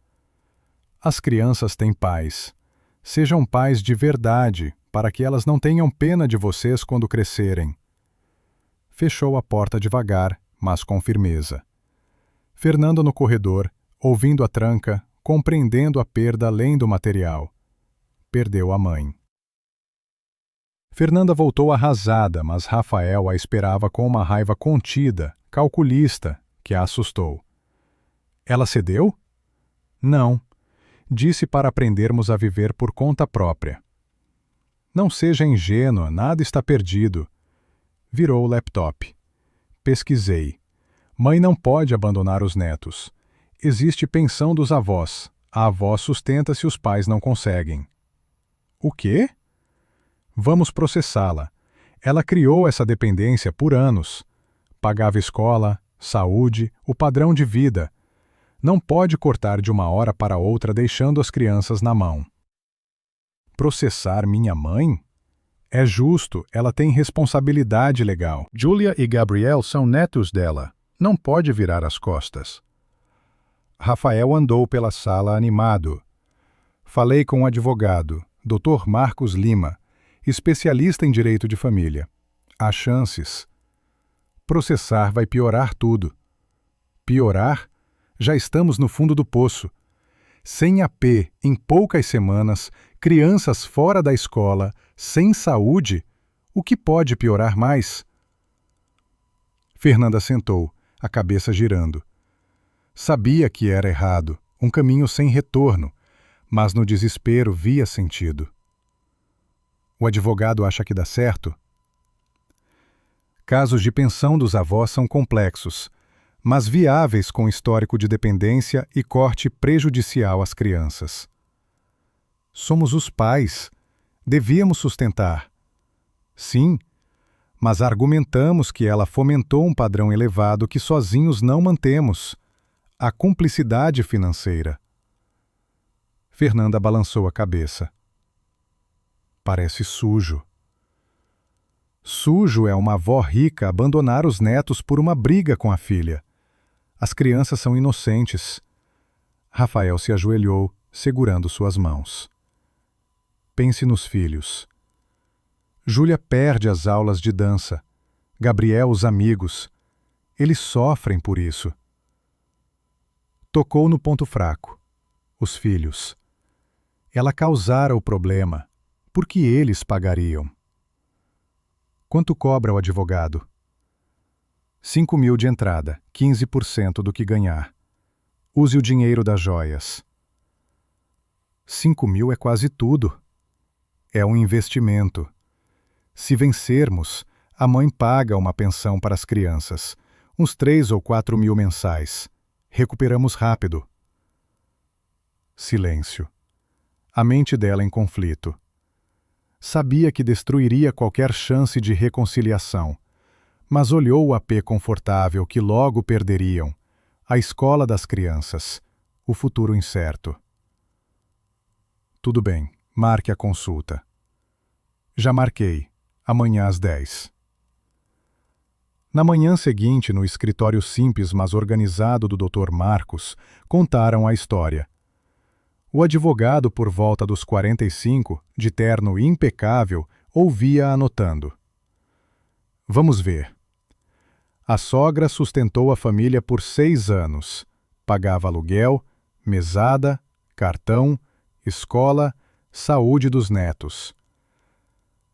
As crianças têm pais. Sejam pais de verdade, para que elas não tenham pena de vocês quando crescerem. Fechou a porta devagar, mas com firmeza. Fernanda no corredor, ouvindo a tranca, compreendendo a perda além do material. Perdeu a mãe. Fernanda voltou arrasada, mas Rafael a esperava com uma raiva contida, calculista, que a assustou. Ela cedeu? Não. Disse para aprendermos a viver por conta própria. Não seja ingênua, nada está perdido. Virou o laptop. Pesquisei. Mãe não pode abandonar os netos. Existe pensão dos avós. A avó sustenta se os pais não conseguem. O quê? Vamos processá-la. Ela criou essa dependência por anos. Pagava escola, saúde, o padrão de vida. Não pode cortar de uma hora para outra deixando as crianças na mão. Processar minha mãe? É justo, ela tem responsabilidade legal. Júlia e Gabriel são netos dela. Não pode virar as costas. Rafael andou pela sala animado. Falei com o advogado, Dr. Marcos Lima, especialista em direito de família. Há chances. Processar vai piorar tudo. Piorar? Já estamos no fundo do poço. Sem AP, em poucas semanas, crianças fora da escola, sem saúde, o que pode piorar mais? Fernanda sentou, a cabeça girando. Sabia que era errado, um caminho sem retorno, mas no desespero via sentido. O advogado acha que dá certo? Casos de pensão dos avós são complexos, mas viáveis com histórico de dependência e corte prejudicial às crianças. Somos os pais. Devíamos sustentar. Sim, mas argumentamos que ela fomentou um padrão elevado que sozinhos não mantemos. A cumplicidade financeira. Fernanda balançou a cabeça. Parece sujo. Sujo é uma avó rica abandonar os netos por uma briga com a filha. As crianças são inocentes. Rafael se ajoelhou, segurando suas mãos. Pense nos filhos. Júlia perde as aulas de dança. Gabriel os amigos. Eles sofrem por isso. Tocou no ponto fraco. Os filhos. Ela causara o problema. Por que eles pagariam? Quanto cobra o advogado? 5.000 de entrada, 15% do que ganhar. Use o dinheiro das joias. 5.000 é quase tudo. É um investimento. Se vencermos, a mãe paga uma pensão para as crianças, uns 3 ou 4 mil mensais. Recuperamos rápido. Silêncio. A mente dela em conflito. Sabia que destruiria qualquer chance de reconciliação, mas olhou o apê confortável que logo perderiam, a escola das crianças, o futuro incerto. Tudo bem, marque a consulta. Já marquei, amanhã às 10. Na manhã seguinte, no escritório simples mas organizado do Dr. Marcos, contaram a história. O advogado, por volta dos 45, de terno impecável, ouvia anotando. Vamos ver. A sogra sustentou a família por 6 anos. Pagava aluguel, mesada, cartão, escola, saúde dos netos.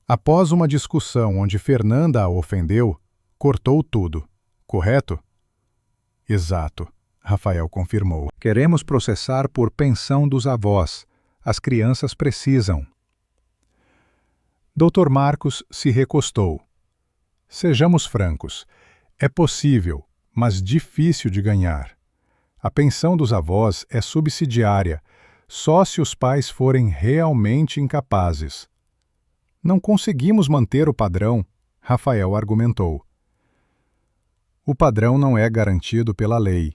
Após uma discussão onde Fernanda a ofendeu, cortou tudo, correto? Exato, Rafael confirmou. Queremos processar por pensão dos avós. As crianças precisam. Dr. Marcos se recostou. Sejamos francos. É possível, mas difícil de ganhar. A pensão dos avós é subsidiária, só se os pais forem realmente incapazes. Não conseguimos manter o padrão, Rafael argumentou. O padrão não é garantido pela lei.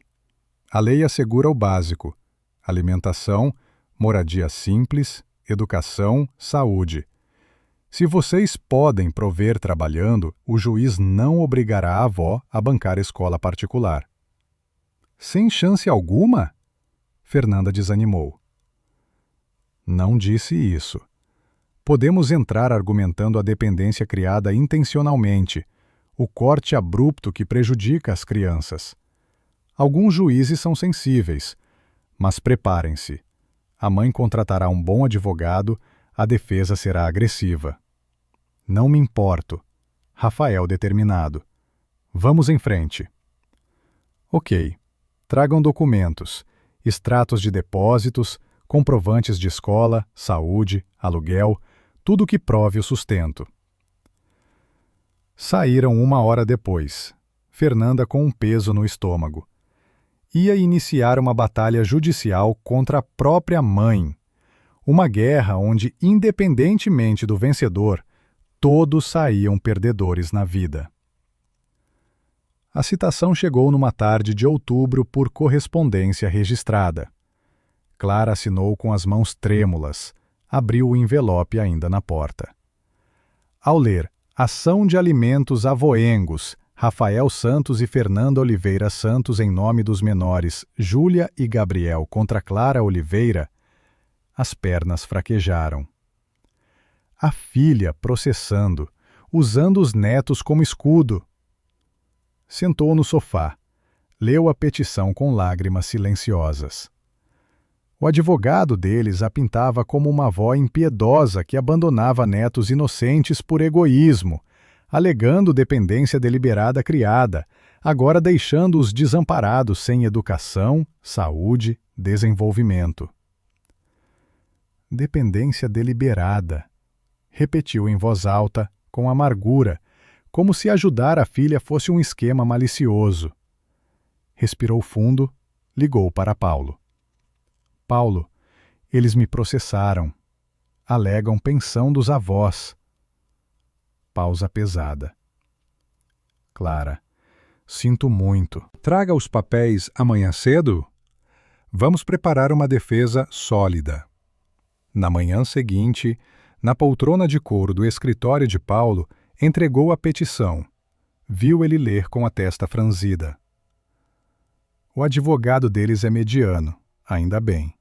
A lei assegura o básico: alimentação, moradia simples, educação, saúde. Se vocês podem prover trabalhando, o juiz não obrigará a avó a bancar escola particular. Sem chance alguma? Fernanda desanimou. Não disse isso. Podemos entrar argumentando a dependência criada intencionalmente, o corte abrupto que prejudica as crianças. Alguns juízes são sensíveis, mas preparem-se. A mãe contratará um bom advogado, a defesa será agressiva. Não me importo. Rafael determinado. Vamos em frente. Ok. Tragam documentos, extratos de depósitos, comprovantes de escola, saúde, aluguel, tudo que prove o sustento. Saíram 1 hora depois, Fernanda com um peso no estômago. Ia iniciar uma batalha judicial contra a própria mãe. Uma guerra onde, independentemente do vencedor, todos saíam perdedores na vida. A citação chegou numa tarde de outubro por correspondência registrada. Clara assinou com as mãos trêmulas, abriu o envelope ainda na porta. Ao ler Ação de Alimentos Avoengos, Rafael Santos e Fernanda Oliveira Santos em nome dos menores Júlia e Gabriel contra Clara Oliveira, as pernas fraquejaram. A filha processando, usando os netos como escudo. Sentou no sofá, leu a petição com lágrimas silenciosas. O advogado deles a pintava como uma avó impiedosa que abandonava netos inocentes por egoísmo, alegando dependência deliberada criada, agora deixando-os desamparados sem educação, saúde, desenvolvimento. Dependência deliberada, repetiu em voz alta, com amargura, como se ajudar a filha fosse um esquema malicioso. Respirou fundo, ligou para Paulo. Paulo, eles me processaram. Alegam pensão dos avós. Pausa pesada. Clara, sinto muito. Traga os papéis amanhã cedo? Vamos preparar uma defesa sólida. Na manhã seguinte, na poltrona de couro do escritório de Paulo, entregou a petição. Viu ele ler com a testa franzida. O advogado deles é mediano, ainda bem.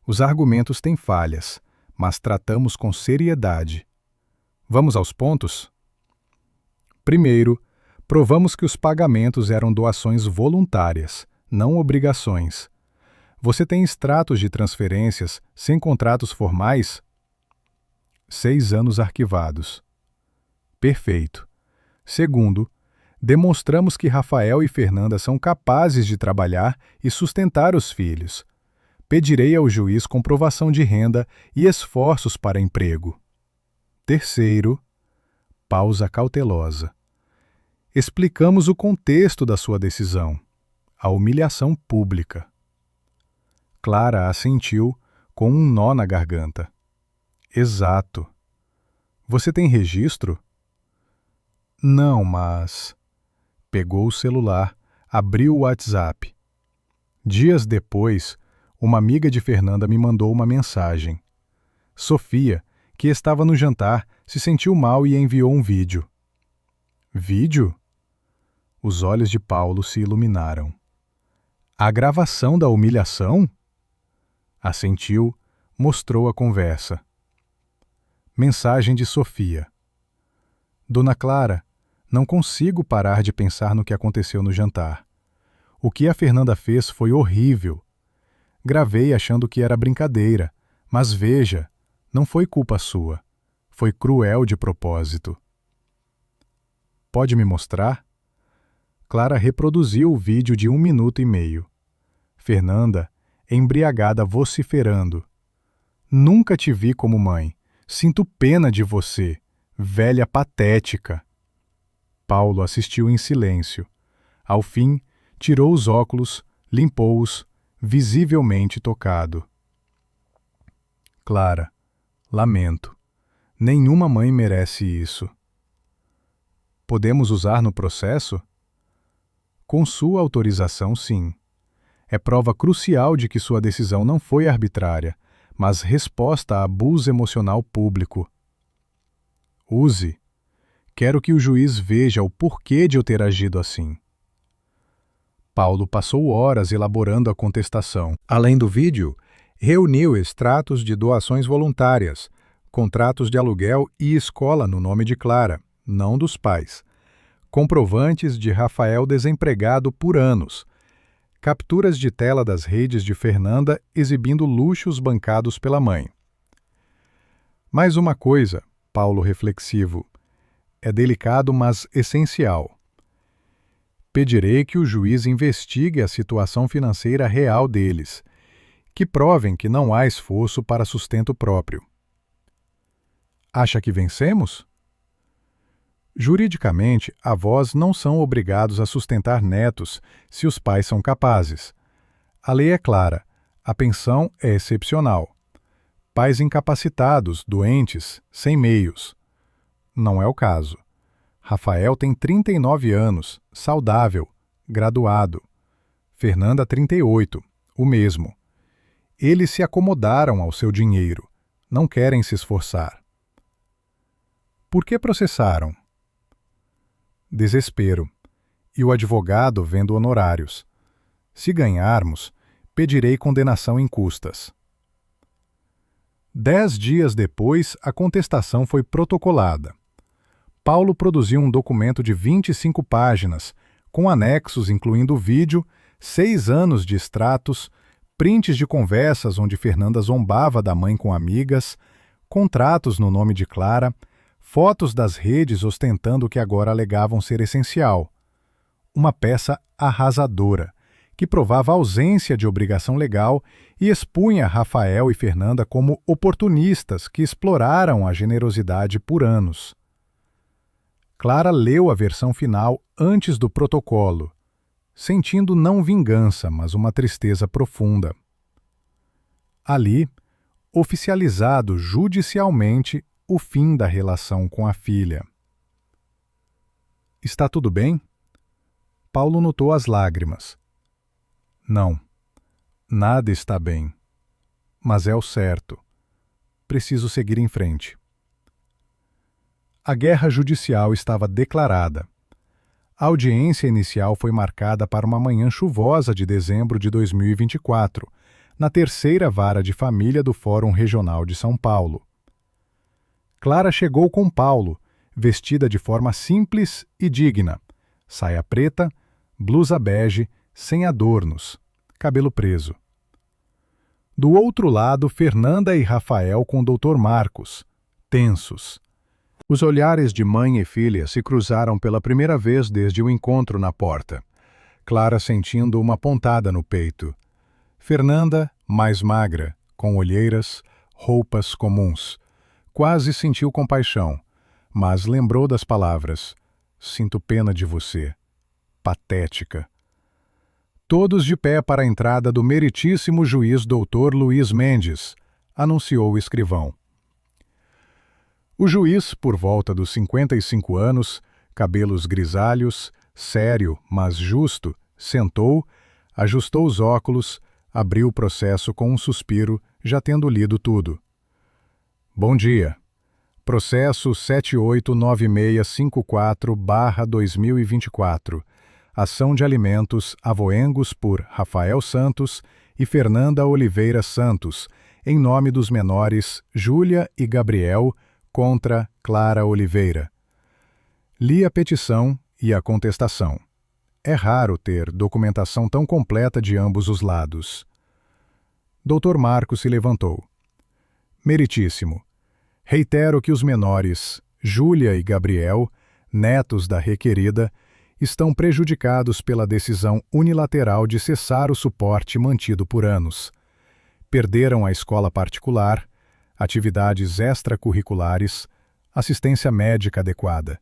Os argumentos têm falhas, mas tratamos com seriedade. Vamos aos pontos? Primeiro, Provamos que os pagamentos eram doações voluntárias, não obrigações. Você tem extratos de transferências sem contratos formais? 6 anos arquivados. Perfeito. Segundo, demonstramos que Rafael e Fernanda são capazes de trabalhar e sustentar os filhos. Pedirei ao juiz comprovação de renda e esforços para emprego. Terceiro, pausa cautelosa. Explicamos o contexto da sua decisão, a humilhação pública. Clara assentiu com um nó na garganta. Exato. Você tem registro? Não, mas... Pegou o celular, abriu o WhatsApp. Dias depois, uma amiga de Fernanda me mandou uma mensagem. Sofia, que estava no jantar, se sentiu mal e enviou um vídeo. Vídeo? Os olhos de Paulo se iluminaram. A gravação da humilhação? Assentiu, mostrou a conversa. Mensagem de Sofia. Dona Clara, não consigo parar de pensar no que aconteceu no jantar. O que a Fernanda fez foi horrível. Gravei achando que era brincadeira, mas veja, não foi culpa sua. Foi cruel de propósito. Pode me mostrar? Clara reproduziu o vídeo de 1 minuto e meio. Fernanda, embriagada, vociferando. Nunca te vi como mãe. Sinto pena de você, velha patética. Paulo assistiu em silêncio. Ao fim, tirou os óculos, limpou-os, visivelmente tocado. Clara, lamento. Nenhuma mãe merece isso. Podemos usar no processo? Com sua autorização, sim. É prova crucial de que sua decisão não foi arbitrária, mas resposta a abuso emocional público. Use. Quero que o juiz veja o porquê de eu ter agido assim. Paulo passou horas elaborando a contestação. Além do vídeo, reuniu extratos de doações voluntárias, contratos de aluguel e escola no nome de Clara, não dos pais, comprovantes de Rafael desempregado por anos, capturas de tela das redes de Fernanda exibindo luxos bancados pela mãe. Mais uma coisa, Paulo reflexivo, é delicado, mas essencial. Pedirei que o juiz investigue a situação financeira real deles, que provem que não há esforço para sustento próprio. Acha que vencemos? Juridicamente, avós não são obrigados a sustentar netos se os pais são capazes. A lei é clara, a pensão é excepcional. Pais incapacitados, doentes, sem meios. Não é o caso. Rafael tem 39 anos, saudável, graduado. Fernanda 38, o mesmo. Eles se acomodaram ao seu dinheiro, não querem se esforçar. Por que processaram? Desespero. E o advogado vendo honorários. Se ganharmos, pedirei condenação em custas. 10 dias depois, a contestação foi protocolada. Paulo produziu um documento de 25 páginas, com anexos incluindo vídeo, 6 anos de extratos, prints de conversas onde Fernanda zombava da mãe com amigas, contratos no nome de Clara, fotos das redes ostentando o que agora alegavam ser essencial. Uma peça arrasadora, que provava a ausência de obrigação legal e expunha Rafael e Fernanda como oportunistas que exploraram a generosidade por anos. Clara leu a versão final antes do protocolo, sentindo não vingança, mas uma tristeza profunda. Ali, oficializado judicialmente o fim da relação com a filha. Está tudo bem? Paulo notou as lágrimas. Não, nada está bem. Mas é o certo. Preciso seguir em frente. A guerra judicial estava declarada. A audiência inicial foi marcada para uma manhã chuvosa de dezembro de 2024, na terceira vara de família do Fórum Regional de São Paulo. Clara chegou com Paulo, vestida de forma simples e digna, saia preta, blusa bege, sem adornos, cabelo preso. Do outro lado, Fernanda e Rafael com o Dr. Marcos, tensos. Os olhares de mãe e filha se cruzaram pela primeira vez desde o encontro na porta. Clara sentindo uma pontada no peito. Fernanda, mais magra, com olheiras, roupas comuns. Quase sentiu compaixão, mas lembrou das palavras. Sinto pena de você. Patética. Todos de pé para a entrada do meritíssimo juiz Dr. Luiz Mendes, anunciou o escrivão. O juiz, por volta dos 55 anos, cabelos grisalhos, sério, mas justo, sentou, ajustou os óculos, abriu o processo com um suspiro, já tendo lido tudo. Bom dia. Processo 789654/2024. Ação de alimentos avoengos por Rafael Santos e Fernanda Oliveira Santos, em nome dos menores Júlia e Gabriel, contra Clara Oliveira. Li a petição e a contestação. É raro ter documentação tão completa de ambos os lados. Dr. Marcos se levantou. Meritíssimo. Reitero que os menores, Júlia e Gabriel, netos da requerida, estão prejudicados pela decisão unilateral de cessar o suporte mantido por anos. Perderam a escola particular, atividades extracurriculares, assistência médica adequada.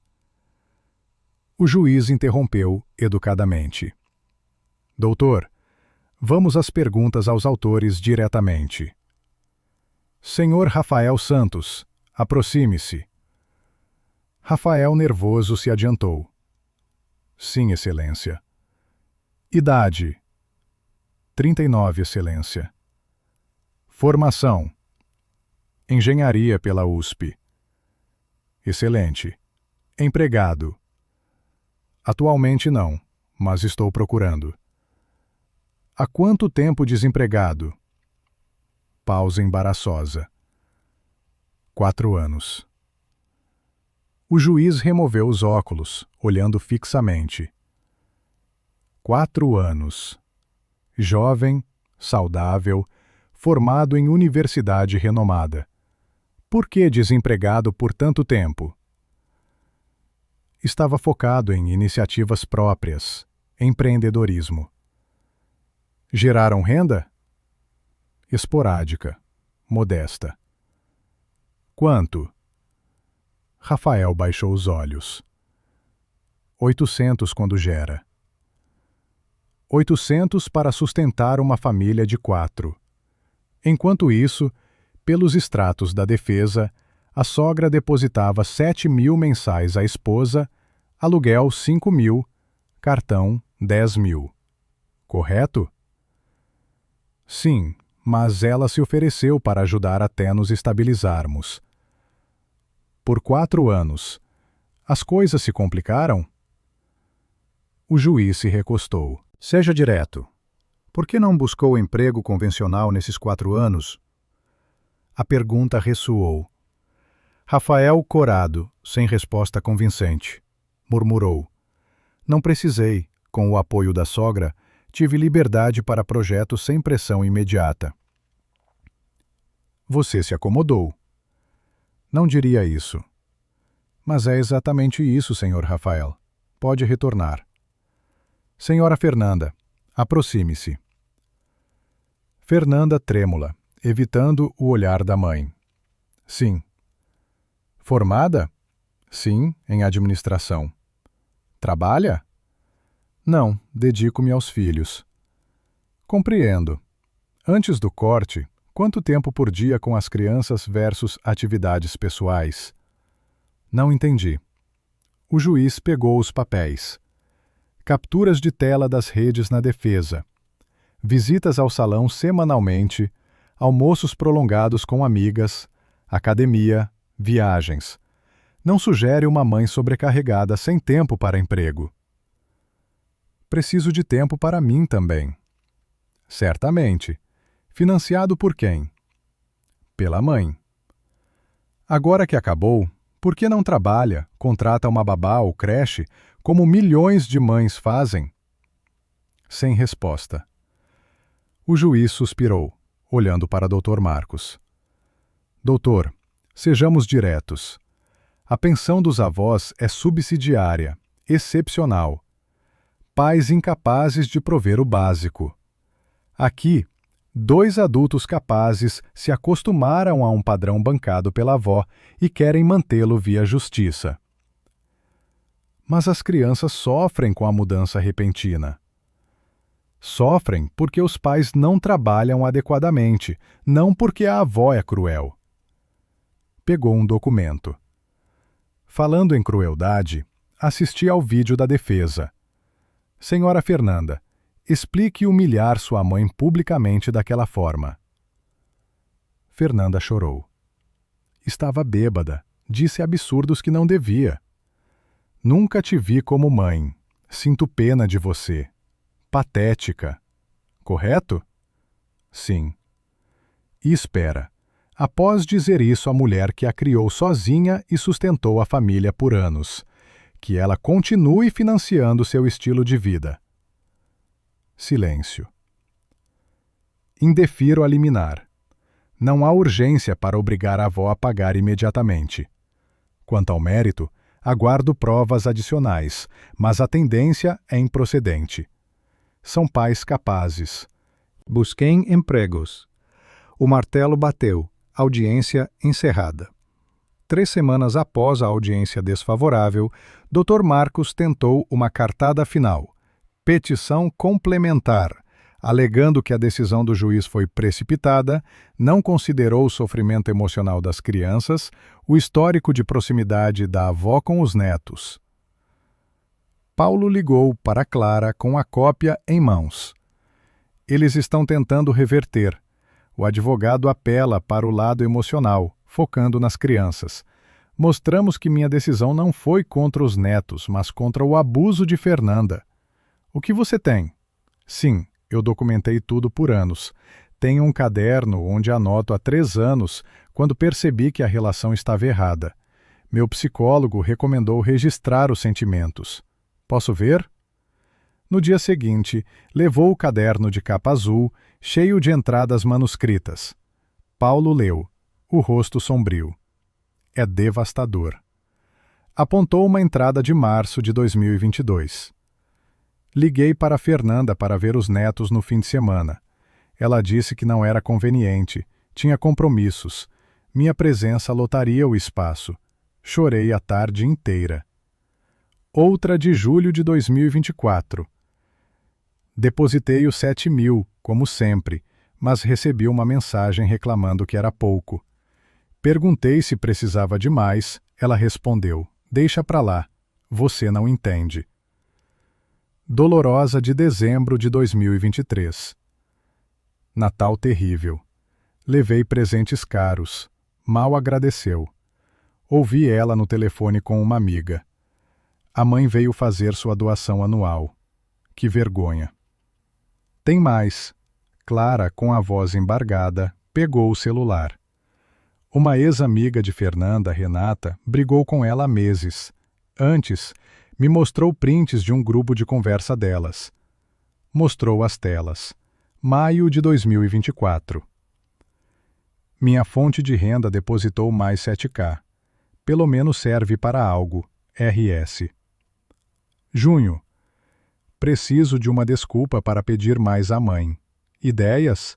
O juiz interrompeu educadamente. Doutor, vamos às perguntas aos autores diretamente. Senhor Rafael Santos, aproxime-se. Rafael nervoso se adiantou. Sim, Excelência. Idade. 39, Excelência. Formação. Engenharia pela USP. Excelente. Empregado. Atualmente não, mas estou procurando. Há quanto tempo desempregado? Pausa embaraçosa. 4 anos. O juiz removeu os óculos, olhando fixamente. 4 anos. Jovem, saudável, formado em universidade renomada. Por que desempregado por tanto tempo? Estava focado em iniciativas próprias, empreendedorismo. Geraram renda? Esporádica, modesta. Quanto? Rafael baixou os olhos. 800 quando gera. 800 para sustentar uma família de 4. Enquanto isso, pelos extratos da defesa, a sogra depositava 7.000 mensais à esposa, aluguel 5.000, cartão 10.000. Correto? Sim, mas ela se ofereceu para ajudar até nos estabilizarmos. Por 4 anos. As coisas se complicaram? O juiz se recostou. Seja direto. Por que não buscou emprego convencional nesses 4 anos? A pergunta ressoou. Rafael, corado, sem resposta convincente, murmurou. Não precisei. Com o apoio da sogra, tive liberdade para projetos sem pressão imediata. Você se acomodou. Não diria isso. Mas é exatamente isso, Sr. Rafael. Pode retornar. Senhora Fernanda, aproxime-se. Fernanda trêmula, evitando o olhar da mãe. Sim. Formada? Sim, em administração. Trabalha? Não, dedico-me aos filhos. Compreendo. Antes do corte, quanto tempo por dia com as crianças versus atividades pessoais? Não entendi. O juiz pegou os papéis. Capturas de tela das redes na defesa. Visitas ao salão semanalmente, almoços prolongados com amigas, academia, viagens. Não sugere uma mãe sobrecarregada sem tempo para emprego. Preciso de tempo para mim também. Certamente. Financiado por quem? Pela mãe. Agora que acabou, Por que não trabalha, contrata uma babá ou creche, como milhões de mães fazem? Sem resposta. O juiz suspirou, olhando para Dr. Marcos. Doutor, sejamos diretos. A pensão dos avós é subsidiária, excepcional. Pais incapazes de prover o básico. Aqui, 2 adultos capazes se acostumaram a um padrão bancado pela avó e querem mantê-lo via justiça. Mas as crianças sofrem com a mudança repentina. Sofrem porque os pais não trabalham adequadamente, não porque a avó é cruel. Pegou um documento. Falando em crueldade, assisti ao vídeo da defesa. Senhora Fernanda, explique humilhar sua mãe publicamente daquela forma. Fernanda chorou. Estava bêbada, disse absurdos que não devia. Nunca te vi como mãe. Sinto pena de você. Patética. Correto? Sim. E espera. Após dizer isso à mulher que a criou sozinha e sustentou a família por anos, que ela continue financiando seu estilo de vida. Silêncio. Indefiro a liminar. Não há urgência para obrigar a avó a pagar imediatamente. Quanto ao mérito, aguardo provas adicionais, mas a tendência é improcedente. São pais capazes. Busquei empregos. O martelo bateu. Audiência encerrada. 3 semanas após a audiência desfavorável, Dr. Marcos tentou uma cartada final. Petição complementar, alegando que a decisão do juiz foi precipitada, não considerou o sofrimento emocional das crianças, o histórico de proximidade da avó com os netos. Paulo ligou para Clara com a cópia em mãos. Eles estão tentando reverter. O advogado apela para o lado emocional, focando nas crianças. Mostramos que minha decisão não foi contra os netos, mas contra o abuso de Fernanda. O que você tem? Sim, eu documentei tudo por anos. Tenho um caderno onde anoto há 3 anos, quando percebi que a relação estava errada. Meu psicólogo recomendou registrar os sentimentos. Posso ver? No dia seguinte, levou o caderno de capa azul, cheio de entradas manuscritas. Paulo leu, o rosto sombrio. É devastador. Apontou uma entrada de março de 2022. Liguei para Fernanda para ver os netos no fim de semana. Ela disse que não era conveniente, tinha compromissos. Minha presença lotaria o espaço. Chorei a tarde inteira. Outra de julho de 2024. Depositei os 7.000, como sempre, mas recebi uma mensagem reclamando que era pouco. Perguntei se precisava de mais, ela respondeu, deixa pra lá, você não entende. Dolorosa de dezembro de 2023. Natal terrível. Levei presentes caros. Mal agradeceu. Ouvi ela no telefone com uma amiga. A mãe veio fazer sua doação anual. Que vergonha. Tem mais. Clara, com a voz embargada, pegou o celular. Uma ex-amiga de Fernanda, Renata, brigou com ela há meses. Antes, me mostrou prints de um grupo de conversa delas. Mostrou as telas. Maio de 2024. Minha fonte de renda depositou mais 7K. Pelo menos serve para algo. RS. Junho. Preciso de uma desculpa para pedir mais à mãe. Ideias?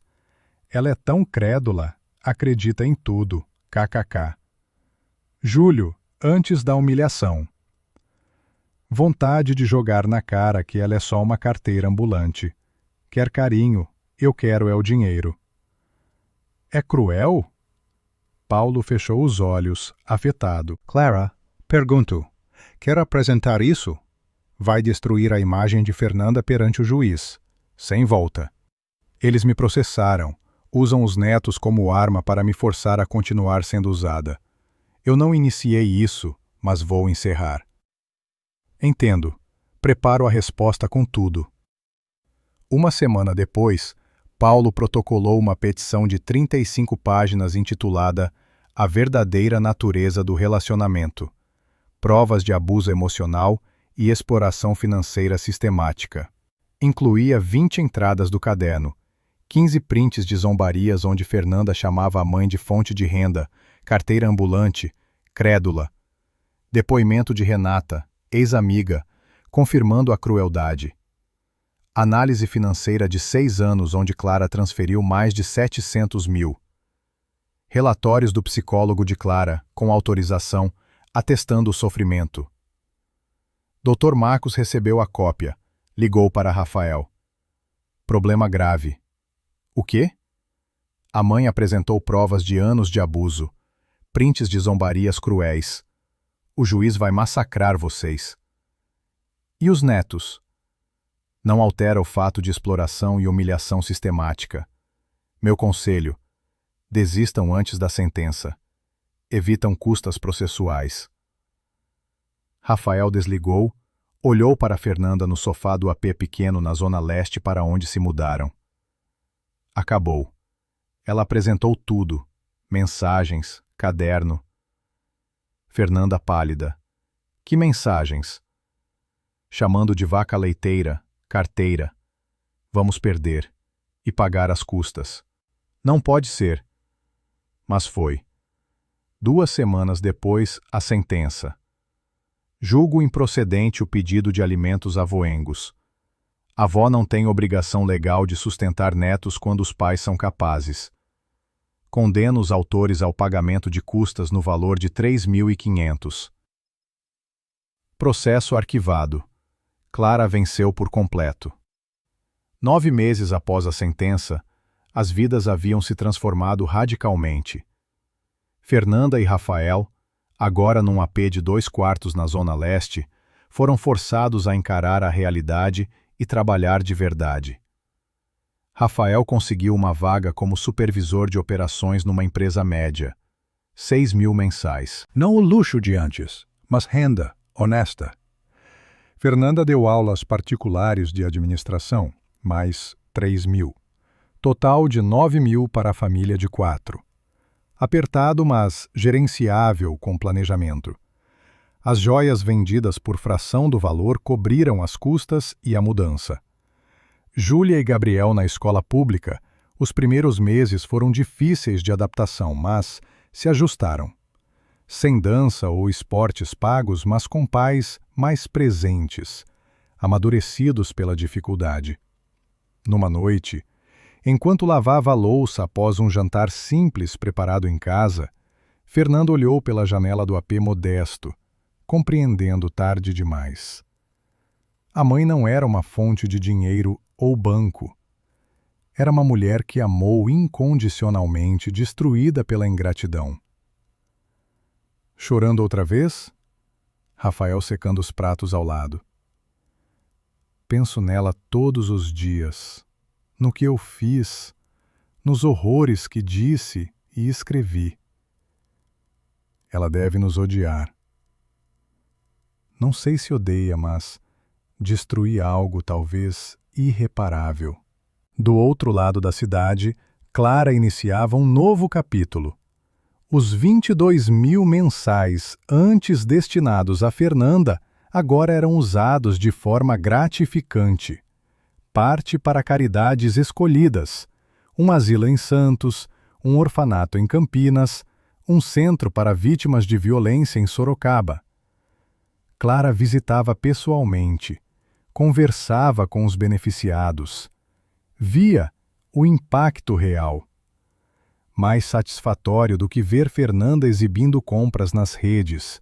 Ela é tão crédula, acredita em tudo. KKK. Julho, antes da humilhação. Vontade de jogar na cara que ela é só uma carteira ambulante. Quer carinho, eu quero é o dinheiro. É cruel? Paulo fechou os olhos, afetado. Clara, pergunto, quer apresentar isso? Vai destruir a imagem de Fernanda perante o juiz. Sem volta. Eles me processaram. Usam os netos como arma para me forçar a continuar sendo usada. Eu não iniciei isso, mas vou encerrar. Entendo. Preparo a resposta com tudo. Uma semana depois, Paulo protocolou uma petição de 35 páginas intitulada A verdadeira natureza do relacionamento. Provas de abuso emocional e exploração financeira sistemática. Incluía 20 entradas do caderno, 15 prints de zombarias onde Fernanda chamava a mãe de fonte de renda, carteira ambulante, crédula. Depoimento de Renata, ex-amiga, confirmando a crueldade. Análise financeira de 6 anos onde Clara transferiu mais de 700 mil. Relatórios do psicólogo de Clara, com autorização, atestando o sofrimento. Dr. Marcos recebeu a cópia. Ligou para Rafael. Problema grave. O quê? A mãe apresentou provas de anos de abuso, prints de zombarias cruéis. O juiz vai massacrar vocês. E os netos? Não altera o fato de exploração e humilhação sistemática. Meu conselho: desistam antes da sentença. Evitam custas processuais. Rafael desligou, olhou para Fernanda no sofá do AP pequeno na zona leste para onde se mudaram. Acabou. Ela apresentou tudo: mensagens, caderno. Fernanda pálida. Que mensagens? Chamando de vaca leiteira, carteira. Vamos perder. E pagar as custas. Não pode ser. Mas foi. 2 semanas depois, a sentença. Julgo improcedente o pedido de alimentos avoengos. A avó não tem obrigação legal de sustentar netos quando os pais são capazes. Condeno os autores ao pagamento de custas no valor de 3.500. Processo arquivado. Clara venceu por completo. 9 meses após a sentença, as vidas haviam se transformado radicalmente. Fernanda e Rafael, agora num AP de 2 quartos na Zona Leste, foram forçados a encarar a realidade e trabalhar de verdade. Rafael conseguiu uma vaga como supervisor de operações numa empresa média. 6 mil mensais. Não o luxo de antes, mas renda, honesta. Fernanda deu aulas particulares de administração, mais 3 mil. Total de 9 mil para a família de 4. Apertado, mas gerenciável com planejamento. As joias vendidas por fração do valor cobriram as custas e a mudança. Júlia e Gabriel na escola pública, os primeiros meses foram difíceis de adaptação, mas se ajustaram. Sem dança ou esportes pagos, mas com pais mais presentes, amadurecidos pela dificuldade. Numa noite, enquanto lavava a louça após um jantar simples preparado em casa, Fernanda olhou pela janela do AP modesto, compreendendo tarde demais. A mãe não era uma fonte de dinheiro ou banco. Era uma mulher que amou incondicionalmente, destruída pela ingratidão. Chorando outra vez? Rafael secando os pratos ao lado. Penso nela todos os dias, no que eu fiz, nos horrores que disse e escrevi. Ela deve nos odiar. Não sei se odeia, mas destruí algo talvez irreparável. Do outro lado da cidade, Clara iniciava um novo capítulo. Os 22 mil mensais antes destinados a Fernanda agora eram usados de forma gratificante. Parte para caridades escolhidas, um asilo em Santos, um orfanato em Campinas, um centro para vítimas de violência em Sorocaba. Clara visitava pessoalmente, conversava com os beneficiados, via o impacto real. Mais satisfatório do que ver Fernanda exibindo compras nas redes.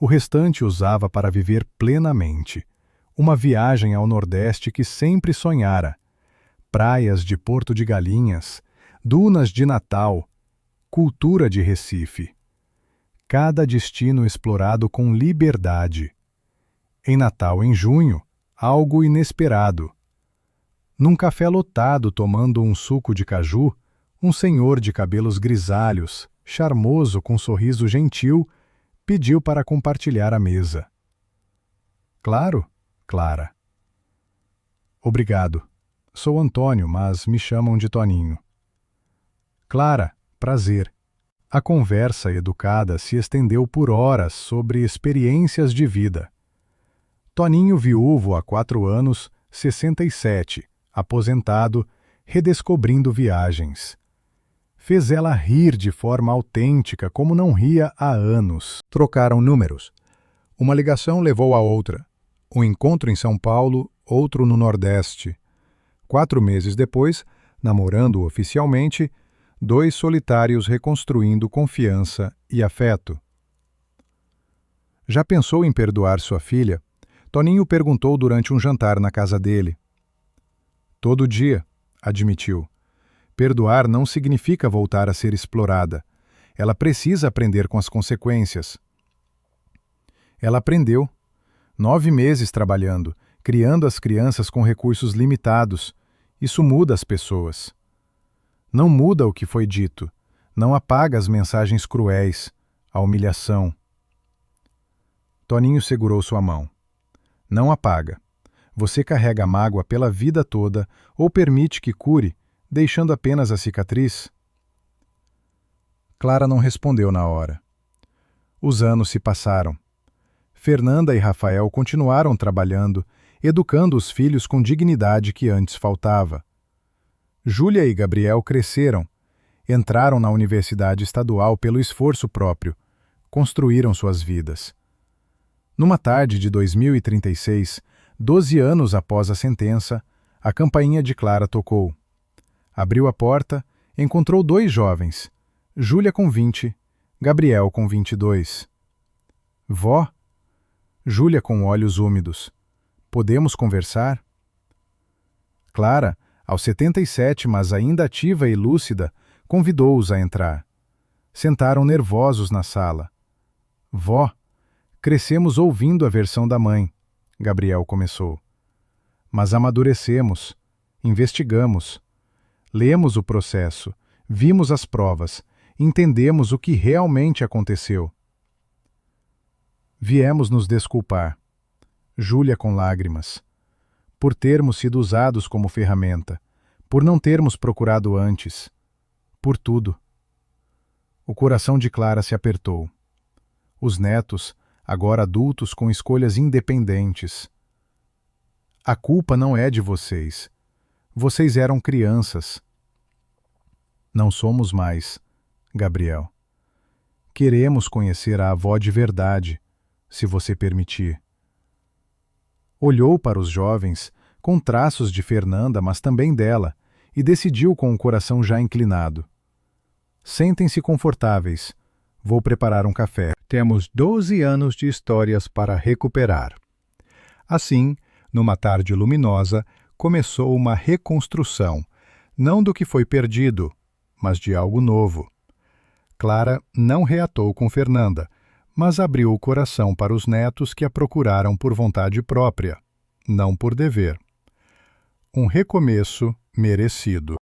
O restante usava para viver plenamente, uma viagem ao Nordeste que sempre sonhara, praias de Porto de Galinhas, dunas de Natal, cultura de Recife. Cada destino explorado com liberdade. Em Natal, em junho, algo inesperado. Num café lotado tomando um suco de caju, um senhor de cabelos grisalhos, charmoso com um sorriso gentil, pediu para compartilhar a mesa. Claro, Clara. Obrigado. Sou Antônio, mas me chamam de Toninho. Clara, prazer. A conversa educada se estendeu por horas sobre experiências de vida. Toninho, viúvo há 4 anos, 67, aposentado, redescobrindo viagens. Fez ela rir de forma autêntica, como não ria há anos. Trocaram números. Uma ligação levou a outra. Um encontro em São Paulo, outro no Nordeste. 4 meses depois, namorando oficialmente, 2 solitários reconstruindo confiança e afeto. Já pensou em perdoar sua filha? Toninho perguntou durante um jantar na casa dele. Todo dia, admitiu. Perdoar não significa voltar a ser explorada. Ela precisa aprender com as consequências. Ela aprendeu. 9 meses trabalhando, criando as crianças com recursos limitados. Isso muda as pessoas. Não muda o que foi dito. Não apaga as mensagens cruéis, a humilhação. Toninho segurou sua mão. Não apaga. Você carrega a mágoa pela vida toda ou permite que cure, deixando apenas a cicatriz? Clara não respondeu na hora. Os anos se passaram. Fernanda e Rafael continuaram trabalhando, educando os filhos com dignidade que antes faltava. Júlia e Gabriel cresceram, entraram na universidade estadual pelo esforço próprio, construíram suas vidas. Numa tarde de 2036, 12 anos após a sentença, a campainha de Clara tocou. Abriu a porta, encontrou 2 jovens, Júlia com 20, Gabriel com 22. Vó? Júlia com olhos úmidos. Podemos conversar? Clara, aos 77, mas ainda ativa e lúcida, convidou-os a entrar. Sentaram nervosos na sala. Vó, crescemos ouvindo a versão da mãe, Gabriel começou. Mas amadurecemos, investigamos, lemos o processo, vimos as provas, entendemos o que realmente aconteceu. Viemos nos desculpar. Júlia com lágrimas. Por termos sido usados como ferramenta, por não termos procurado antes, por tudo. O coração de Clara se apertou. Os netos, agora adultos com escolhas independentes. A culpa não é de vocês. Vocês eram crianças. Não somos mais, Gabriel. Queremos conhecer a avó de verdade, se você permitir. Olhou para os jovens, com traços de Fernanda, mas também dela, e decidiu com o coração já inclinado. Sentem-se confortáveis. Vou preparar um café. Temos 12 anos de histórias para recuperar. Assim, numa tarde luminosa, começou uma reconstrução, não do que foi perdido, mas de algo novo. Clara não reatou com Fernanda, mas abriu o coração para os netos que a procuraram por vontade própria, não por dever. Um recomeço merecido.